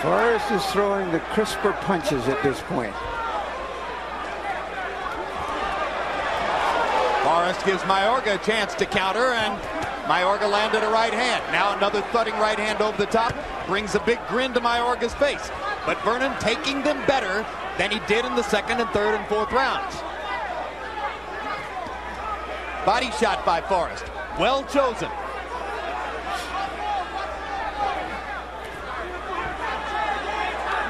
Forrest is throwing the crisper punches at this point. Forrest gives Mayorga a chance to counter, and Mayorga landed a right hand. Now another thudding right hand over the top brings a big grin to Mayorga's face. But Vernon taking them better than he did in the second and third and fourth rounds. Body shot by Forrest. Well chosen.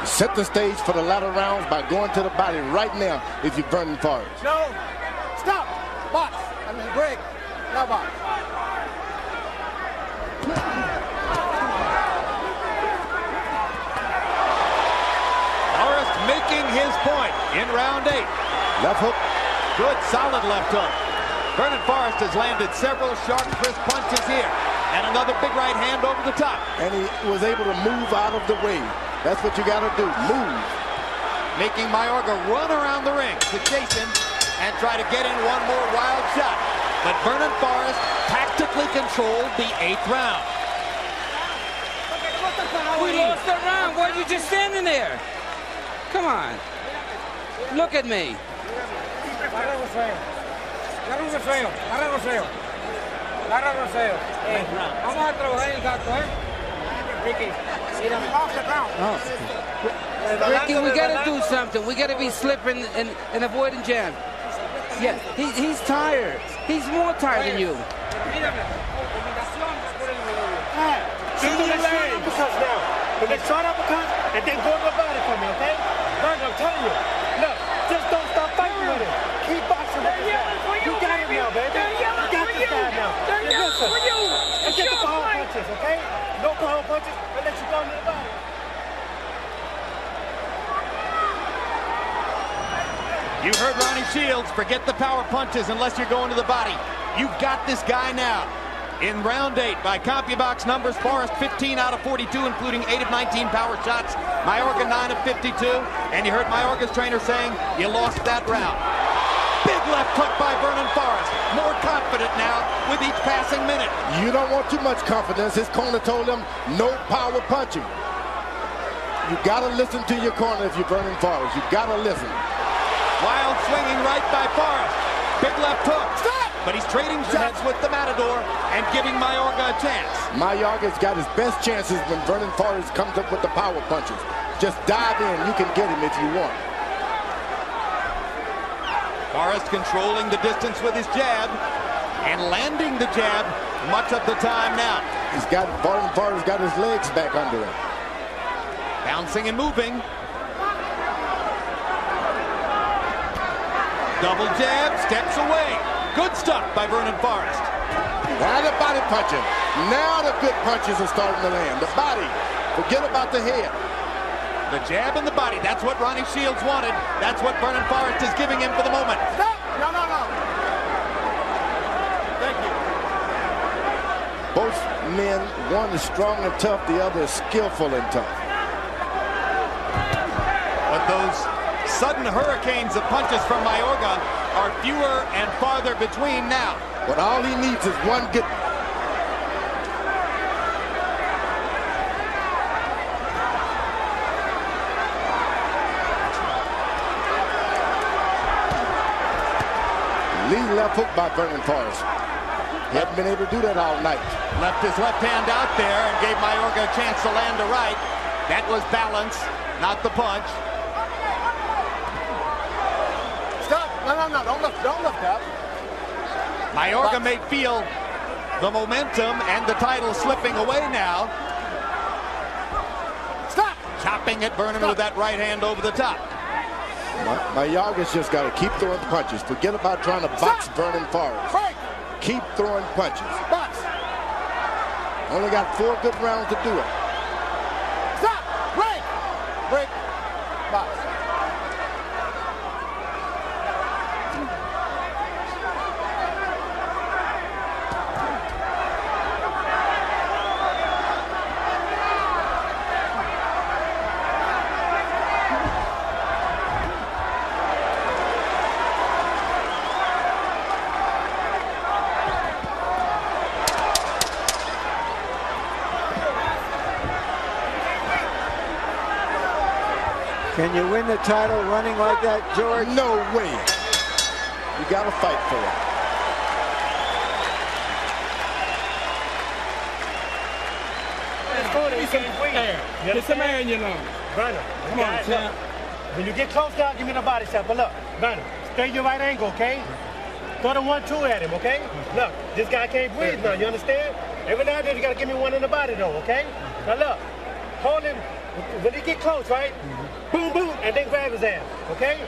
Set the stage for the latter rounds by going to the body right now if you're Vernon Forrest. No. Stop. Box. I mean, break. Now box. Forrest making his point in round 8. Left hook. Good, solid left hook. Vernon Forrest has landed several sharp, crisp punches here. And another big right hand over the top. And he was able to move out of the way. That's what you got to do, move. Making Mayorga run around the ring to chase him and try to get in one more wild shot. But Vernon Forrest tactically controlled the 8th round. We lost the round. Why are you just standing there? Come on. Look at me. Vamos a trabajar el gato, Ricky. Ricky, we got to do something. We got to be slipping and avoiding jam. Yeah, he's tired. He's more tired than you. Keep the short uppercuts now. The next short uppercuts, and then go to the body for me, okay? Vernon, I'm telling you. Look, just don't stop fighting with him. Keep boxing with this guy. You got him now, baby. You got this guy now. Listen, let's get the power punches, okay? No power punches unless you go into the body. You heard Ronnie Shields, forget the power punches unless you're going to the body. You've got this guy now. In round 8, by CompuBox numbers, Forrest 15 out of 42, including 8 of 19 power shots. Mayorga 9 of 52. And you heard Mayorga's trainer saying, you lost that round. Big left hook by Vernon Forrest. More confident now with each passing minute. You don't want too much confidence. His corner told him no power punching. You got to listen to your corner if you're Vernon Forrest. You got to listen. Wild swinging right by Forrest. Big left hook. Stop! But he's trading shots with the Matador and giving Mayorga a chance. Mayorga's got his best chances when Vernon Forrest comes up with the power punches. Just dive in. You can get him if you want. Forrest controlling the distance with his jab and landing the jab much of the time now. Vernon Forrest got his legs back under him. Bouncing and moving. Double jab, steps away. Good stuff by Vernon Forrest. Now the body punching. Now the good punches are starting to land. The body. Forget about the head. The jab and the body. That's what Ronnie Shields wanted. That's what Vernon Forrest is giving him for the moment. Stop! No. Thank you. Both men, one is strong and tough, the other is skillful and tough. But those sudden hurricanes of punches from Mayorga are fewer and farther between now. But all he needs is one good. Lead left hook by Vernon Forrest. He hasn't been able to do that all night. Left his left hand out there and gave Mayorga a chance to land a right. That was balance, not the punch. Stop! No. Don't lift up. Mayorga may feel the momentum and the title slipping away now. Stop! Chopping at Vernon with that right hand over the top. Mayorga's just got to keep throwing punches. Forget about trying to box Vernon Forrest. Break! Keep throwing punches. Box! Only got 4 good rounds to do it. Stop! Break! Break! Box. Can you win the title running like that, George? No way. You got to fight for it. some air. Get some air in your lungs. Vernon, come on, champ. When you get close down, give me the body shot. But look, Vernon, stay your right angle, okay? Throw the 1-2 at him, okay? Look, this guy can't breathe now, you understand? Every now and then you gotta give me one in the body though, okay? Now look, hold him, when he get close, right? Boom, boom, and then grab his ass, okay?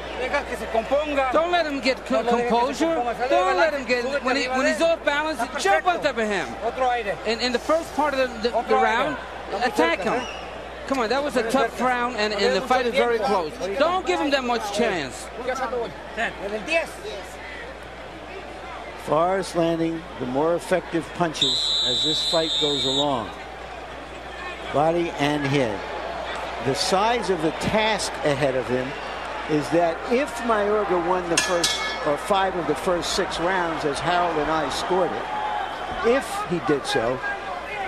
Don't let him get composure. Don't let him get, when he's off balance, jump on top of him. In the first part of the round, attack him. Come on, that was a tough round, and the fight is very close. Don't give him that much chance. Forrest landing the more effective punches as this fight goes along. Body and head. The size of the task ahead of him is that if Mayorga won the first or 5 of the first 6 rounds, as Harold and I scored it, if he did so,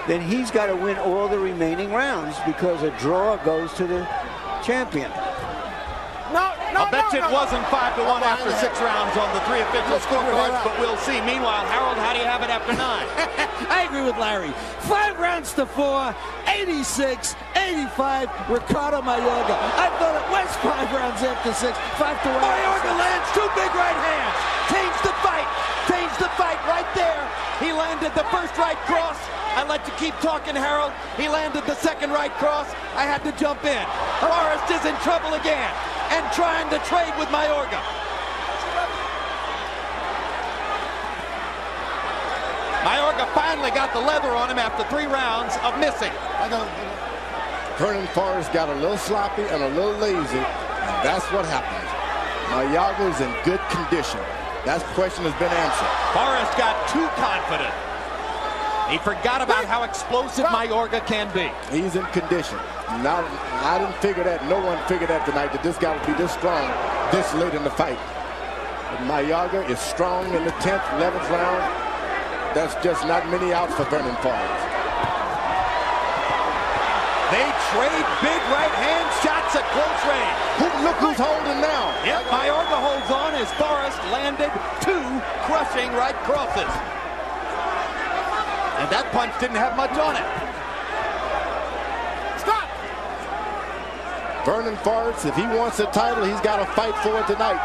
then he's got to win all the remaining rounds because a draw goes to the champion. I'll bet you it wasn't 5-1 after 6 rounds on the 3 official scorecards, but we'll see. Meanwhile, Harold, how do you have it after 9? I agree with Larry. 5 rounds to 4, 86, 85, Ricardo Mayorga. I thought it was 5 rounds after 6, 5-1. Mayorga lands 2 big right hands. Changed the fight. Changed the fight right there. He landed the first right cross. I let you keep talking, Harold. He landed the second right cross. I had to jump in. Forrest is in trouble again and trying to trade with Mayorga. Mayorga finally got the leather on him after 3 rounds of missing. Vernon Forrest got a little sloppy and a little lazy. And that's what happened. Mayorga is in good condition. That question has been answered. Forrest got too confident. He forgot about how explosive Mayorga can be. He's in condition. Now, I didn't figure that. No one figured that tonight, that this guy would be this strong this late in the fight. But Mayorga is strong in the 10th, 11th round. That's just not many outs for Vernon Forrest. They trade big right hand shots at close range. Look who's holding now. Yep, Mayorga holds on as Forrest landed 2 crushing right crosses. And that punch didn't have much on it. Stop! Vernon Forrest, if he wants a title, he's got to fight for it tonight.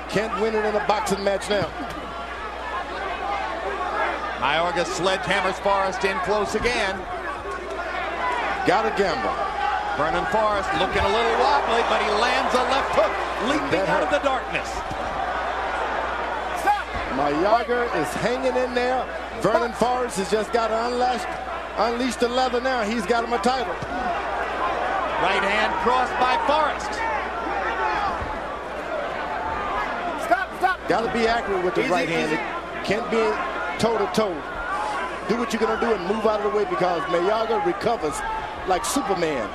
Can't win it in a boxing match now. Mayorga sledgehammers Forrest in close again. Got to gamble. Vernon Forrest looking a little wobbly, but he lands a left hook, leaping out of the darkness. Mayorga is hanging in there. Vernon Forrest has just got to unleash the leather now. He's got him a title. Right hand crossed by Forrest. Stop. Got to be accurate with the right hand. Can't be toe-to-toe. Do what you're going to do and move out of the way because Mayorga recovers like Superman.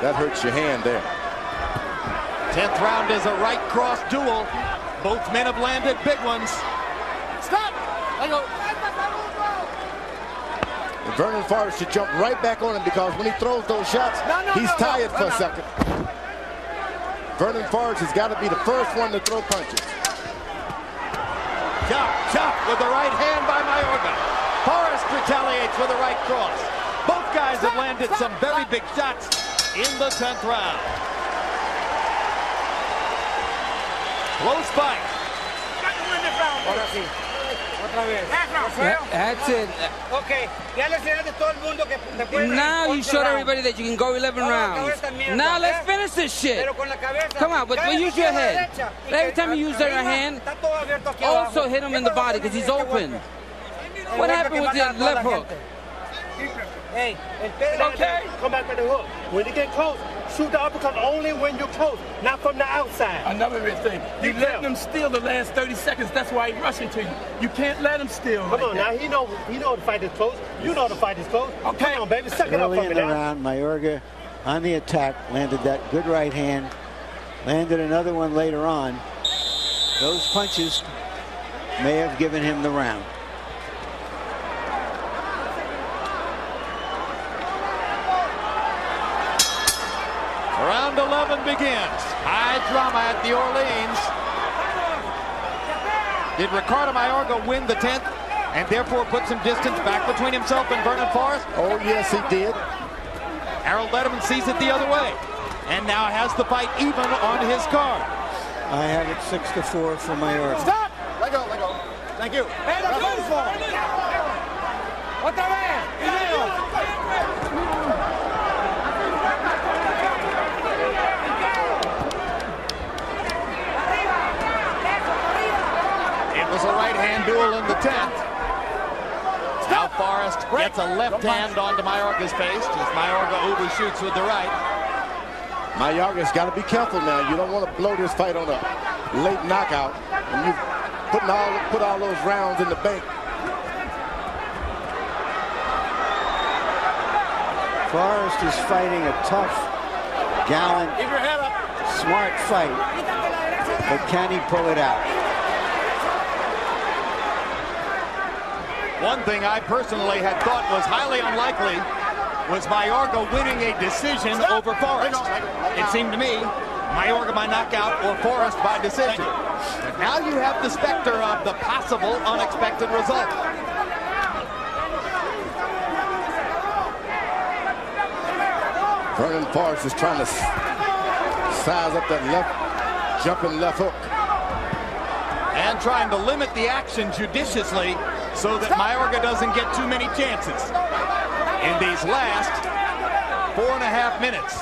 That hurts your hand there. 10th round is a right cross duel. Both men have landed big ones. Stop! I go. Vernon Forrest should jump right back on him because when he throws those shots, he's tired for a second. Vernon Forrest has got to be the first one to throw punches. Chop with the right hand by Mayorga. Forrest retaliates with a right cross. Both guys have landed some very big shots in the 10th round. Close fight. That's it. Okay. Now you showed everybody that you can go 11 rounds. Now let's finish this shit. Come on, but use your head. Every time you use your hand, also hit him in the body because he's open. What happened with the left hook? Hey, okay. Come back with the hook. When you get close, shoot the uppercut only when you're close, not from the outside. Another big thing. You let him steal the last 30 seconds. That's why he's rushing to you. You can't let him steal. Come on now. He know the fight is close. You know the fight is close. Okay. Come on, baby. Suck it up for me now. Early in the round, Mayorga on the attack landed that good right hand. Landed another one later on. Those punches may have given him the round. Round 11 begins. High drama at the Orleans. Did Ricardo Mayorga win the 10th and therefore put some distance back between himself and Vernon Forrest? Oh, yes, he did. Harold Letterman sees it the other way and now has the fight even on his card. I have it 6-4 for Mayorga. Stop! Let go, let go. Thank you. Hey, the baseball. Otra vez. It was a right-hand duel in the 10th. Now Forrest gets a left hand onto Mayorga's face as Mayorga overshoots with the right. Mayorga's got to be careful now. You don't want to blow this fight on a late knockout. And you put all those rounds in the bank. Forrest is fighting a tough, gallant, smart fight. But can he pull it out? One thing I personally had thought was highly unlikely was Mayorga winning a decision over Forrest. It seemed to me Mayorga by knockout or Forrest by decision. But now you have the specter of the possible unexpected result. Vernon Forrest is trying to size up that left, jumping left hook. And trying to limit the action judiciously so that Mayorga doesn't get too many chances in these last 4.5 minutes.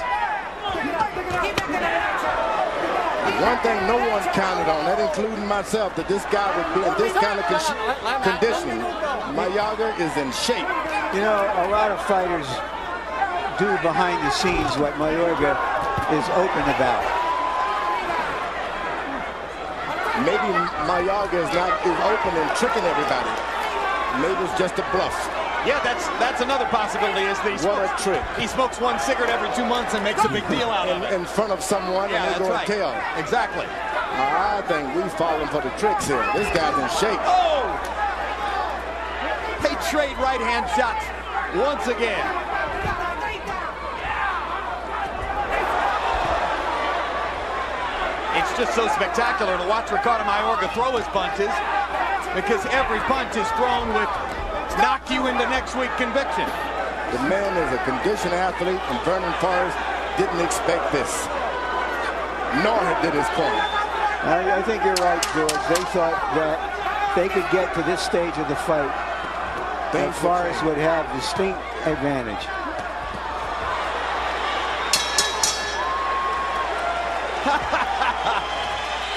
One thing no one's counted on, that including myself, that this guy would be in this kind of condition. Mayorga is in shape. You know, a lot of fighters do behind the scenes what Mayorga is open about. Maybe Mayorga is open and tricking everybody. Maybe it's just a bluff. Yeah, that's another possibility. Is that he smokes one cigarette every 2 months and makes a big deal out of it in front of someone, and they go and tell. Exactly. I think we've fallen for the tricks here. This guy's in shape. Oh! They trade right-hand shots once again. It's just so spectacular to watch Ricardo Mayorga throw his punches because every punch is thrown with knock you into next week conviction. The man is a conditioned athlete, and Vernon Forrest didn't expect this, nor did his corner. I think you're right, George. They thought that they could get to this stage of the fight, that Forrest would have distinct advantage.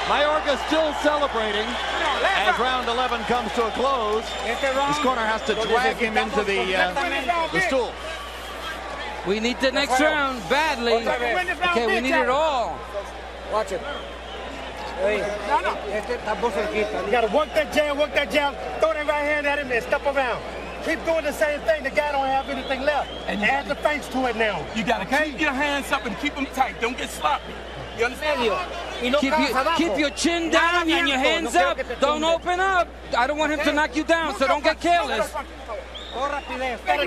Mayorga still celebrating as round 11 comes to a close. His corner has to drag him into the stool. We need the next round badly. Okay, we need it all. Watch it. You got to work that jab, throw that right hand at him and step around. Keep doing the same thing. The guy don't have anything left. And add the face to it now. You got to keep your hands up and keep them tight. Don't get sloppy. You understand? Keep your chin down and your hands up. Don't open up. I don't want him to knock you down, so don't get careless.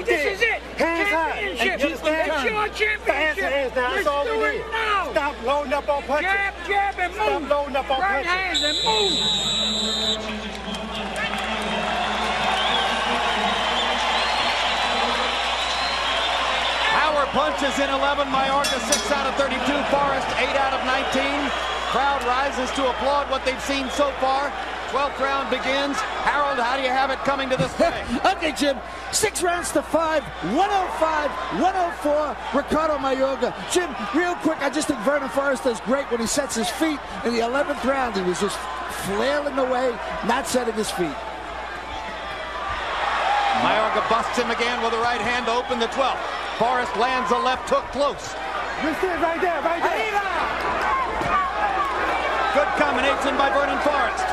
This is it. Hands high. It's your championship. That's all we need. Stop loading up on punches. Jab, and move. Stop loading up on punches. Right hands and move. Power punches in 11. Mayorga 6 out of 32. Forrest 8 out of 19. Crowd rises to applaud what they've seen so far. 12th round begins. Harold, how do you have it coming to this fight? Okay, Jim. 6 rounds to 5. 105, 104. Ricardo Mayorga. Jim, real quick, I just think Vernon Forrest does great when he sets his feet. In the 11th round, he was just flailing away, not setting his feet. Mayorga busts him again with a right hand to open the 12th. Forrest lands a left hook close. You see it right there, right there. Good combination by Vernon Forrest.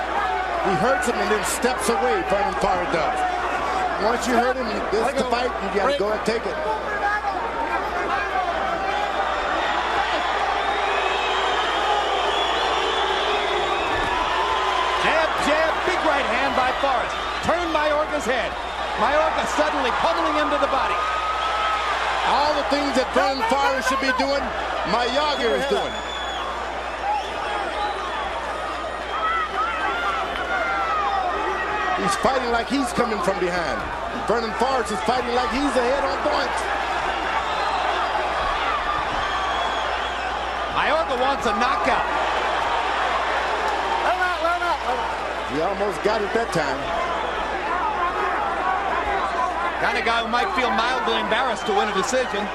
He hurts him and then steps away, Vernon Forrest does. Once you hurt him, this is the fight, you got to go and take it. Jab, jab, big right hand by Forrest. Turn Mayorga's head. Mayorga suddenly pummeling him to the body. All the things that Vernon Forrest should be doing, Mayorga is doing. He's fighting like he's coming from behind. Vernon Forrest is fighting like he's ahead on points. Mayorga wants a knockout. He almost got it that time. Kind of guy who might feel mildly embarrassed to win a decision.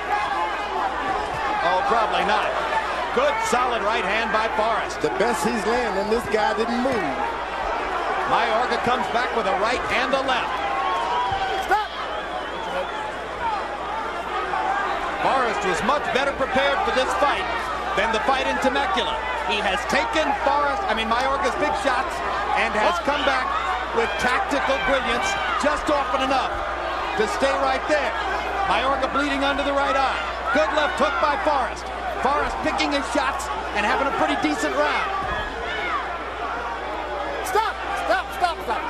Oh, probably not. Good, solid right hand by Forrest. The best he's landing, this guy didn't move. Mayorga comes back with a right and a left. Stop! Forrest was much better prepared for this fight than the fight in Temecula. He has taken Mayorga's big shots and has come back with tactical brilliance just often enough to stay right there. Mayorga bleeding under the right eye. Good left hook by Forrest. Forrest picking his shots and having a pretty decent round. Stop! Stop! Stop! Stop!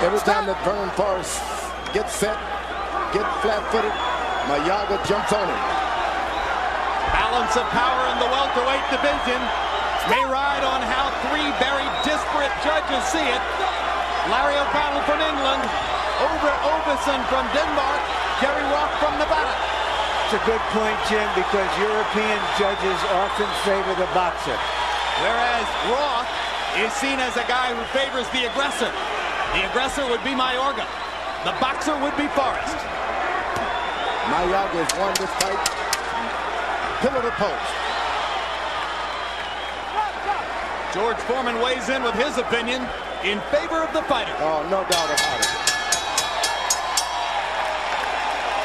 Every time that Vernon Forrest gets set, get flat-footed, Mayorga jumps on him. Balance of power in the welterweight division may ride on how three very disparate judges see it. Larry O'Connell from England, Overson from Denmark, Jerry Roth from Nevada. It's a good point, Jim, because European judges often favor the boxer. Whereas Roth is seen as a guy who favors the aggressor. The aggressor would be Mayorga. The boxer would be Forrest. Mayorga has won this fight pillar to post. George Foreman weighs in with his opinion in favor of the fighter. Oh, no doubt about it.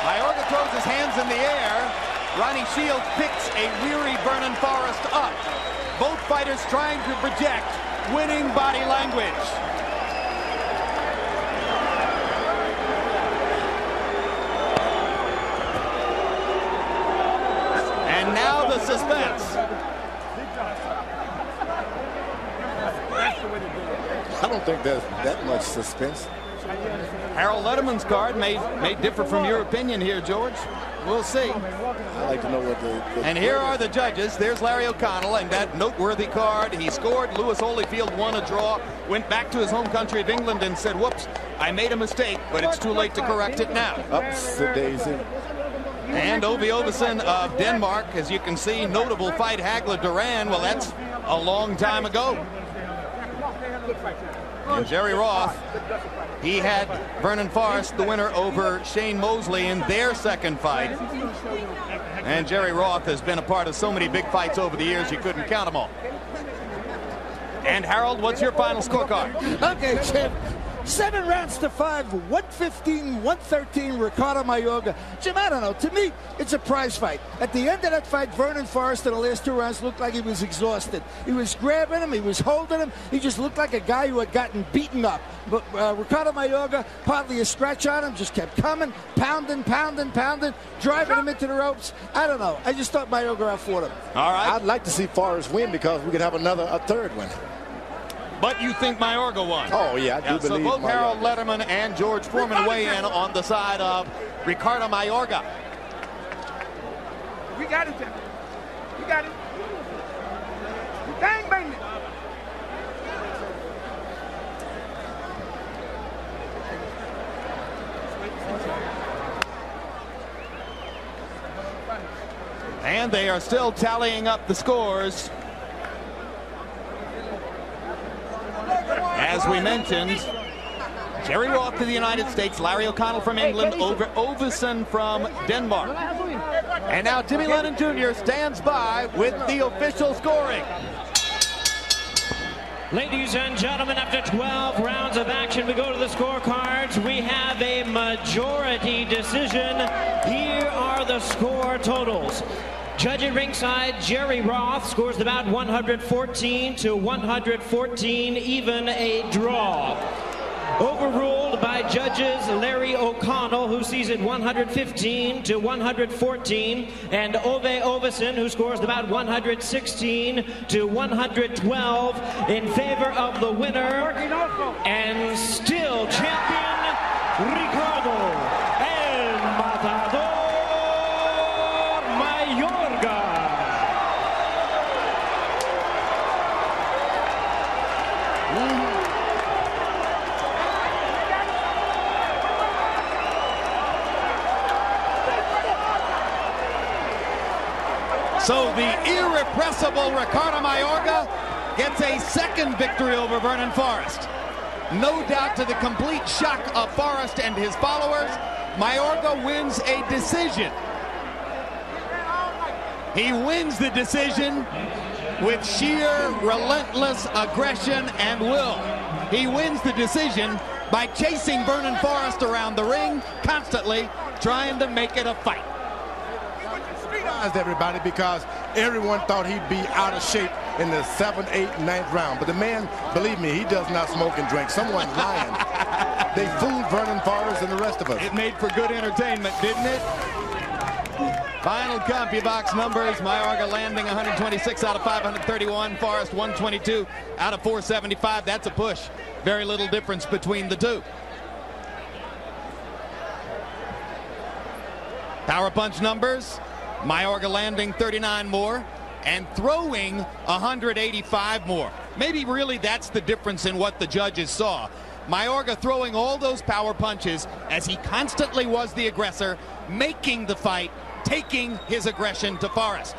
Mayorga throws his hands in the air. Ronnie Shields picks a weary Vernon Forrest up. Both fighters trying to project winning body language. And now the suspense. I don't think there's that much suspense. Harold Letterman's card may differ from your opinion here, George. We'll see. I'd like to know what the And here are the judges. There's Larry O'Connell and that noteworthy card. He scored. Lewis Holyfield won a draw, went back to his home country of England and said, whoops, I made a mistake, but it's too late to correct it now. Ups the daisy. And Ove Ovesen of Denmark, as you can see, notable fight, Hagler-Duran. Well, that's a long time ago. And Jerry Roth, he had Vernon Forrest, the winner, over Shane Mosley in their second fight. And Jerry Roth has been a part of so many big fights over the years, you couldn't count them all. And Harold, what's your final scorecard? Okay, Jim. 7 rounds to 5, 115, 113, Ricardo Mayorga. Jim, I don't know. To me, it's a prize fight. At the end of that fight, Vernon Forrest in the last 2 rounds looked like he was exhausted. He was grabbing him. He was holding him. He just looked like a guy who had gotten beaten up. But Ricardo Mayorga, hardly a scratch on him, just kept coming, pounding, driving him into the ropes. I don't know. I just thought Mayorga outfought him. All right. I'd like to see Forrest win because we could have a third one. But you think Mayorga won? Oh, yeah, I do believe so both Mayorga. Harold Letterman and George Foreman weigh in on the side of Ricardo Mayorga. We got it, Jim. We got it. Bang, bang. And they are still tallying up the scores. As we mentioned, Jerry Roth of the United States, Larry O'Connell from England, Ovesen from Denmark. And now Timmy Lennon Jr. stands by with the official scoring. Ladies and gentlemen, after 12 rounds of action, we go to the scorecards. We have a majority decision. Here are the score totals. Judge at ringside, Jerry Roth scores about 114 to 114, even a draw. Overruled by judges Larry O'Connell, who sees it 115 to 114, and Ove Ovesen, who scores about 116 to 112 in favor of the winner and still champion Ricardo El Matador Mayorga. So the irrepressible Ricardo Mayorga gets a second victory over Vernon Forrest. No doubt to the complete shock of Forrest and his followers, Mayorga wins a decision. He wins the decision with sheer relentless aggression and will. He wins the decision by chasing Vernon Forrest around the ring constantly, trying to make it a fight. Everybody, because everyone thought he'd be out of shape in the 7th, 8th, 9th round. But the man, believe me, he does not smoke and drink. Someone's lying. They fooled Vernon Forrest and the rest of us. It made for good entertainment, didn't it? Final CompuBox numbers: Mayorga landing 126 out of 531, Forrest 122 out of 475. That's a push. Very little difference between the two. Power punch numbers: Mayorga landing 39 more and throwing 185 more. Maybe really that's the difference in what the judges saw. Mayorga throwing all those power punches as he constantly was the aggressor, making the fight, taking his aggression to Forrest.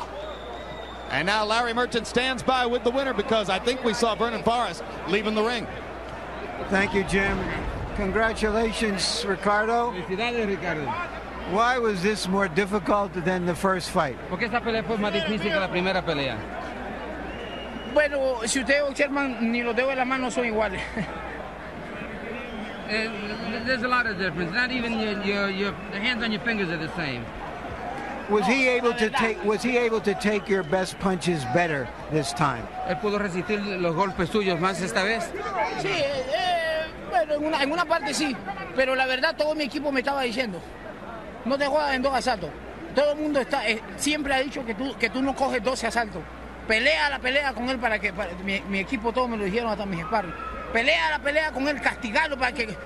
And now Larry Merchant stands by with the winner, because I think we saw Vernon Forrest leaving the ring. Thank you, Jim. Congratulations, Ricardo. Felicidades, Ricardo. Why was this more difficult than the first fight? Porque esta pelea fue más difícil que la primera pelea. Bueno, si ustedes observan, ni los dedos de la mano son iguales. There's a lot of difference. Not even the hands on your fingers are the same. Was he able to take your best punches better this time? Él pudo resistir los golpes suyos más esta vez. Sí, bueno, en una parte sí, pero la verdad todo mi equipo me estaba diciendo, no te jodas en 2 asaltos. Todo el mundo siempre ha dicho que tú no coges 12 asaltos. Pelea la pelea con él para que mi equipo, todos me lo dijeron, hasta mis sparring. Pelea la pelea con él, castigarlo para que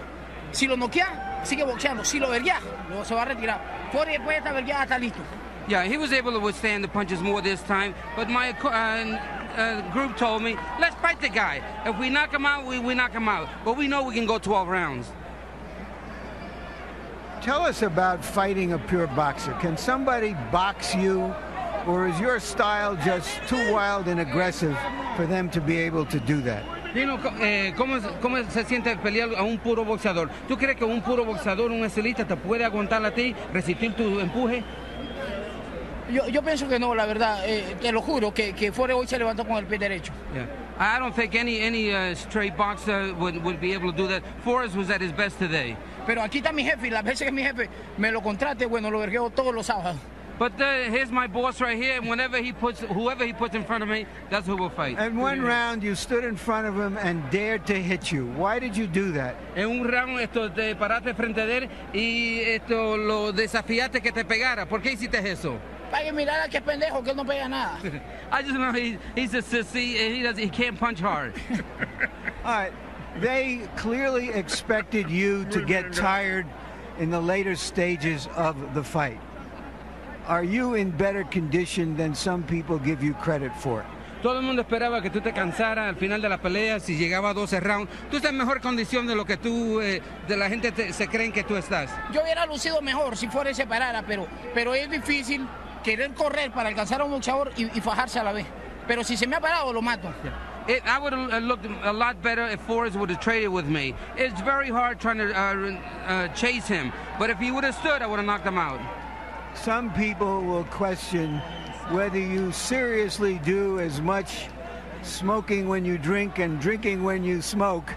si lo noquea, sigue boxeando. Si lo verguea, luego se va a retirar. Después de esta vergueada está listo. Yeah, he was able to withstand the punches more this time, but my group told me, let's fight the guy. If we knock him out, we knock him out. But we know we can go 12 rounds. Tell us about fighting a pure boxer. Can somebody box you, or is your style just too wild and aggressive for them to be able to do that? ¿Cómo se siente pelear a un puro boxeador? ¿Tú crees que un puro boxeador, un estilista, te puede aguantar a ti, resistir tu empuje? Yo pienso que no, la verdad. Te lo juro que Forrest hoy se levantó con el pie derecho. Yeah. I don't think any straight boxer would be able to do that. Forrest was at his best today. Pero aquí está mi jefe, y las veces que mi jefe me lo contrate, bueno, lo vergueo todos los sábados. But here's my boss right here, and whoever he puts in front of me, that's who will fight. In one round, you stood in front of him and dared to hit you. Why did you do that? En un round te paraste frente de él y lo desafiaste que te pegara. ¿Por qué hiciste eso? Para que mirara que es pendejo, que él no pega nada. I just know he's a sissy, and he can't punch hard. All right. They clearly expected you to get tired in the later stages of the fight. Are you in better condition than some people give you credit for? Todo el mundo esperaba que tú te cansaras al final de la pelea, si llegaba a 12 rounds. Tú estás en mejor condición de lo que tú, de la gente se creen que tú estás. Yo hubiera lucido mejor si fuera se parara, pero es difícil querer correr para alcanzar a un luchador y fajarse a la vez. Pero si se me ha parado, lo mato. I would have looked a lot better if Forrest would have traded with me. It's very hard trying to chase him, but if he would have stood, I would have knocked him out. Some people will question whether you seriously do as much smoking when you drink and drinking when you smoke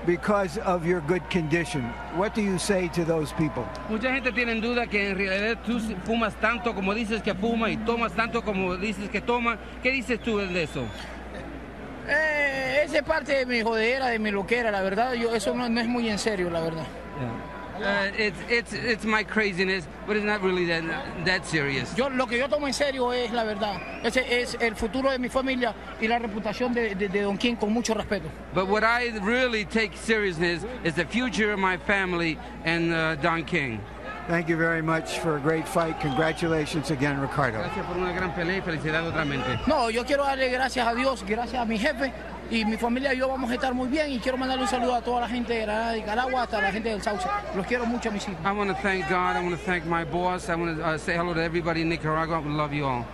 because of your good condition. What do you say to those people? Mucha gente tiene en duda que en realidad tú fumas tanto como dices que fuma y tomas tanto como dices que toma. ¿Qué dices tú de eso? Esa es parte de mi jodera, de mi loquera, la verdad. Eso no es muy en serio, la verdad. It's my craziness, but it's not really that serious. Lo que yo tomo en serio es la verdad. Ese es el futuro de mi familia y la reputación de Don King, con mucho respeto. But what I really take seriousness is the future of my family and Don King. Thank you very much for a great fight. Congratulations again, Ricardo. Gracias por una gran pelea y felicidades otra vez. No, yo quiero darle gracias a Dios, gracias a mi jefe, y mi familia y yo vamos a estar muy bien, y quiero mandarle un saludo a toda la gente de Granada y Nicaragua, hasta la gente del Sauce. Los quiero mucho, mis hijos. I want to thank God. I want to thank my boss. I want to say hello to everybody in Nicaragua. I love you all.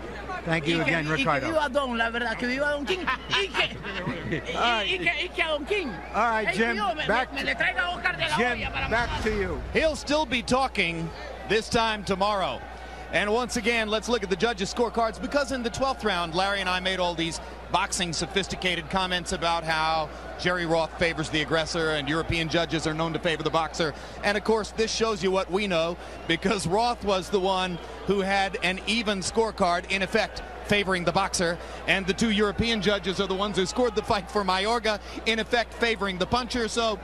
Thank you again, Ricardo. Que viva Don, la verdad, que viva Don King. Y que a Don King. All right, Jim, back to you. He'll still be talking this time tomorrow. And once again, let's look at the judges' scorecards, because in the 12th round, Larry and I made all these boxing sophisticated comments about how Jerry Roth favors the aggressor and European judges are known to favor the boxer. And of course, this shows you what we know, because Roth was the one who had an even scorecard, in effect favoring the boxer, and the two European judges are the ones who scored the fight for Mayorga, in effect favoring the puncher. So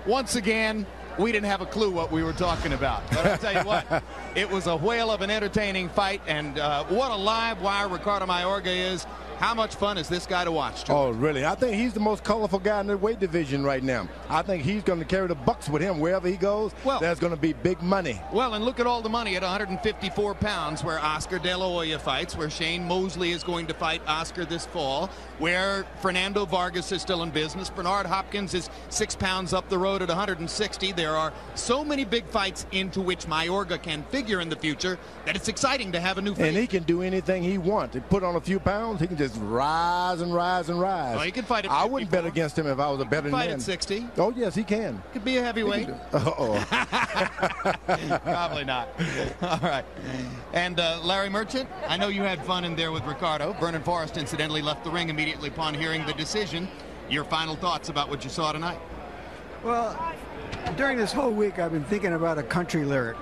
once again, we didn't have a clue what we were talking about. But I'll tell you what, it was a whale of an entertaining fight, and what a live wire Ricardo Mayorga is. How much fun is this guy to watch, George? Oh, really? I think he's the most colorful guy in the weight division right now. I think he's going to carry the bucks with him wherever he goes. Well, there's going to be big money. Well, and look at all the money at 154 pounds, where Oscar De La Hoya fights, where Shane Mosley is going to fight Oscar this fall, where Fernando Vargas is still in business. Bernard Hopkins is 6 pounds up the road at 160. There are so many big fights into which Mayorga can figure in the future that it's exciting to have a new fight. And he can do anything he wants. He put on a few pounds, he can just rise and rise and rise. Oh, he can fight at 54. I wouldn't bet against him if I was a betting man. Fight at 60. Oh, yes, he can. Could be a heavyweight. Uh-oh. Probably not. All right. And Larry Merchant, I know you had fun in there with Ricardo. Vernon Forrest, incidentally, left the ring immediately upon hearing the decision. Your final thoughts about what you saw tonight? Well, during this whole week, I've been thinking about a country lyric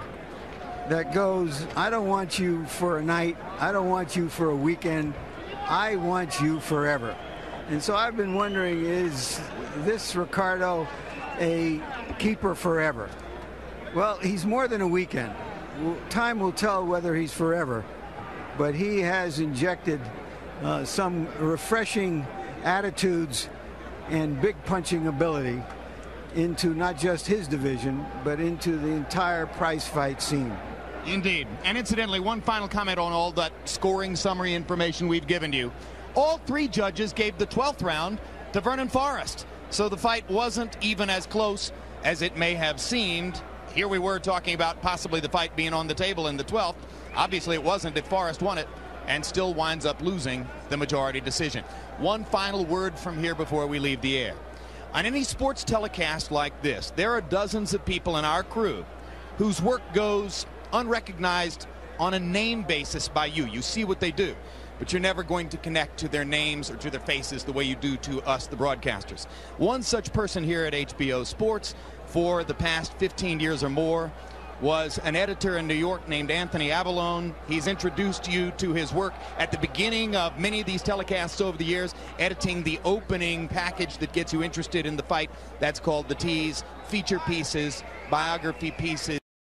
that goes, I don't want you for a night, I don't want you for a weekend, I want you forever. And so I've been wondering, is this Ricardo a keeper forever? Well, he's more than a weekend. Time will tell whether he's forever, but he has injected some refreshing attitudes and big punching ability into not just his division, but into the entire prize fight scene. Indeed. And incidentally, one final comment on all that scoring summary information we've given you. All three judges gave the 12th round to Vernon Forrest. So the fight wasn't even as close as it may have seemed. Here we were talking about possibly the fight being on the table in the 12th. Obviously it wasn't if Forrest won it, and still winds up losing the majority decision. One final word from here before we leave the air. On any sports telecast like this, there are dozens of people in our crew whose work goes unrecognized on a name basis by you. You see what they do, but you're never going to connect to their names or to their faces the way you do to us, the broadcasters. One such person here at HBO Sports for the past 15 years or more was an editor in New York named Anthony Avalone. He's introduced you to his work at the beginning of many of these telecasts over the years, editing the opening package that gets you interested in the fight. That's called The Tease, feature pieces, biography pieces.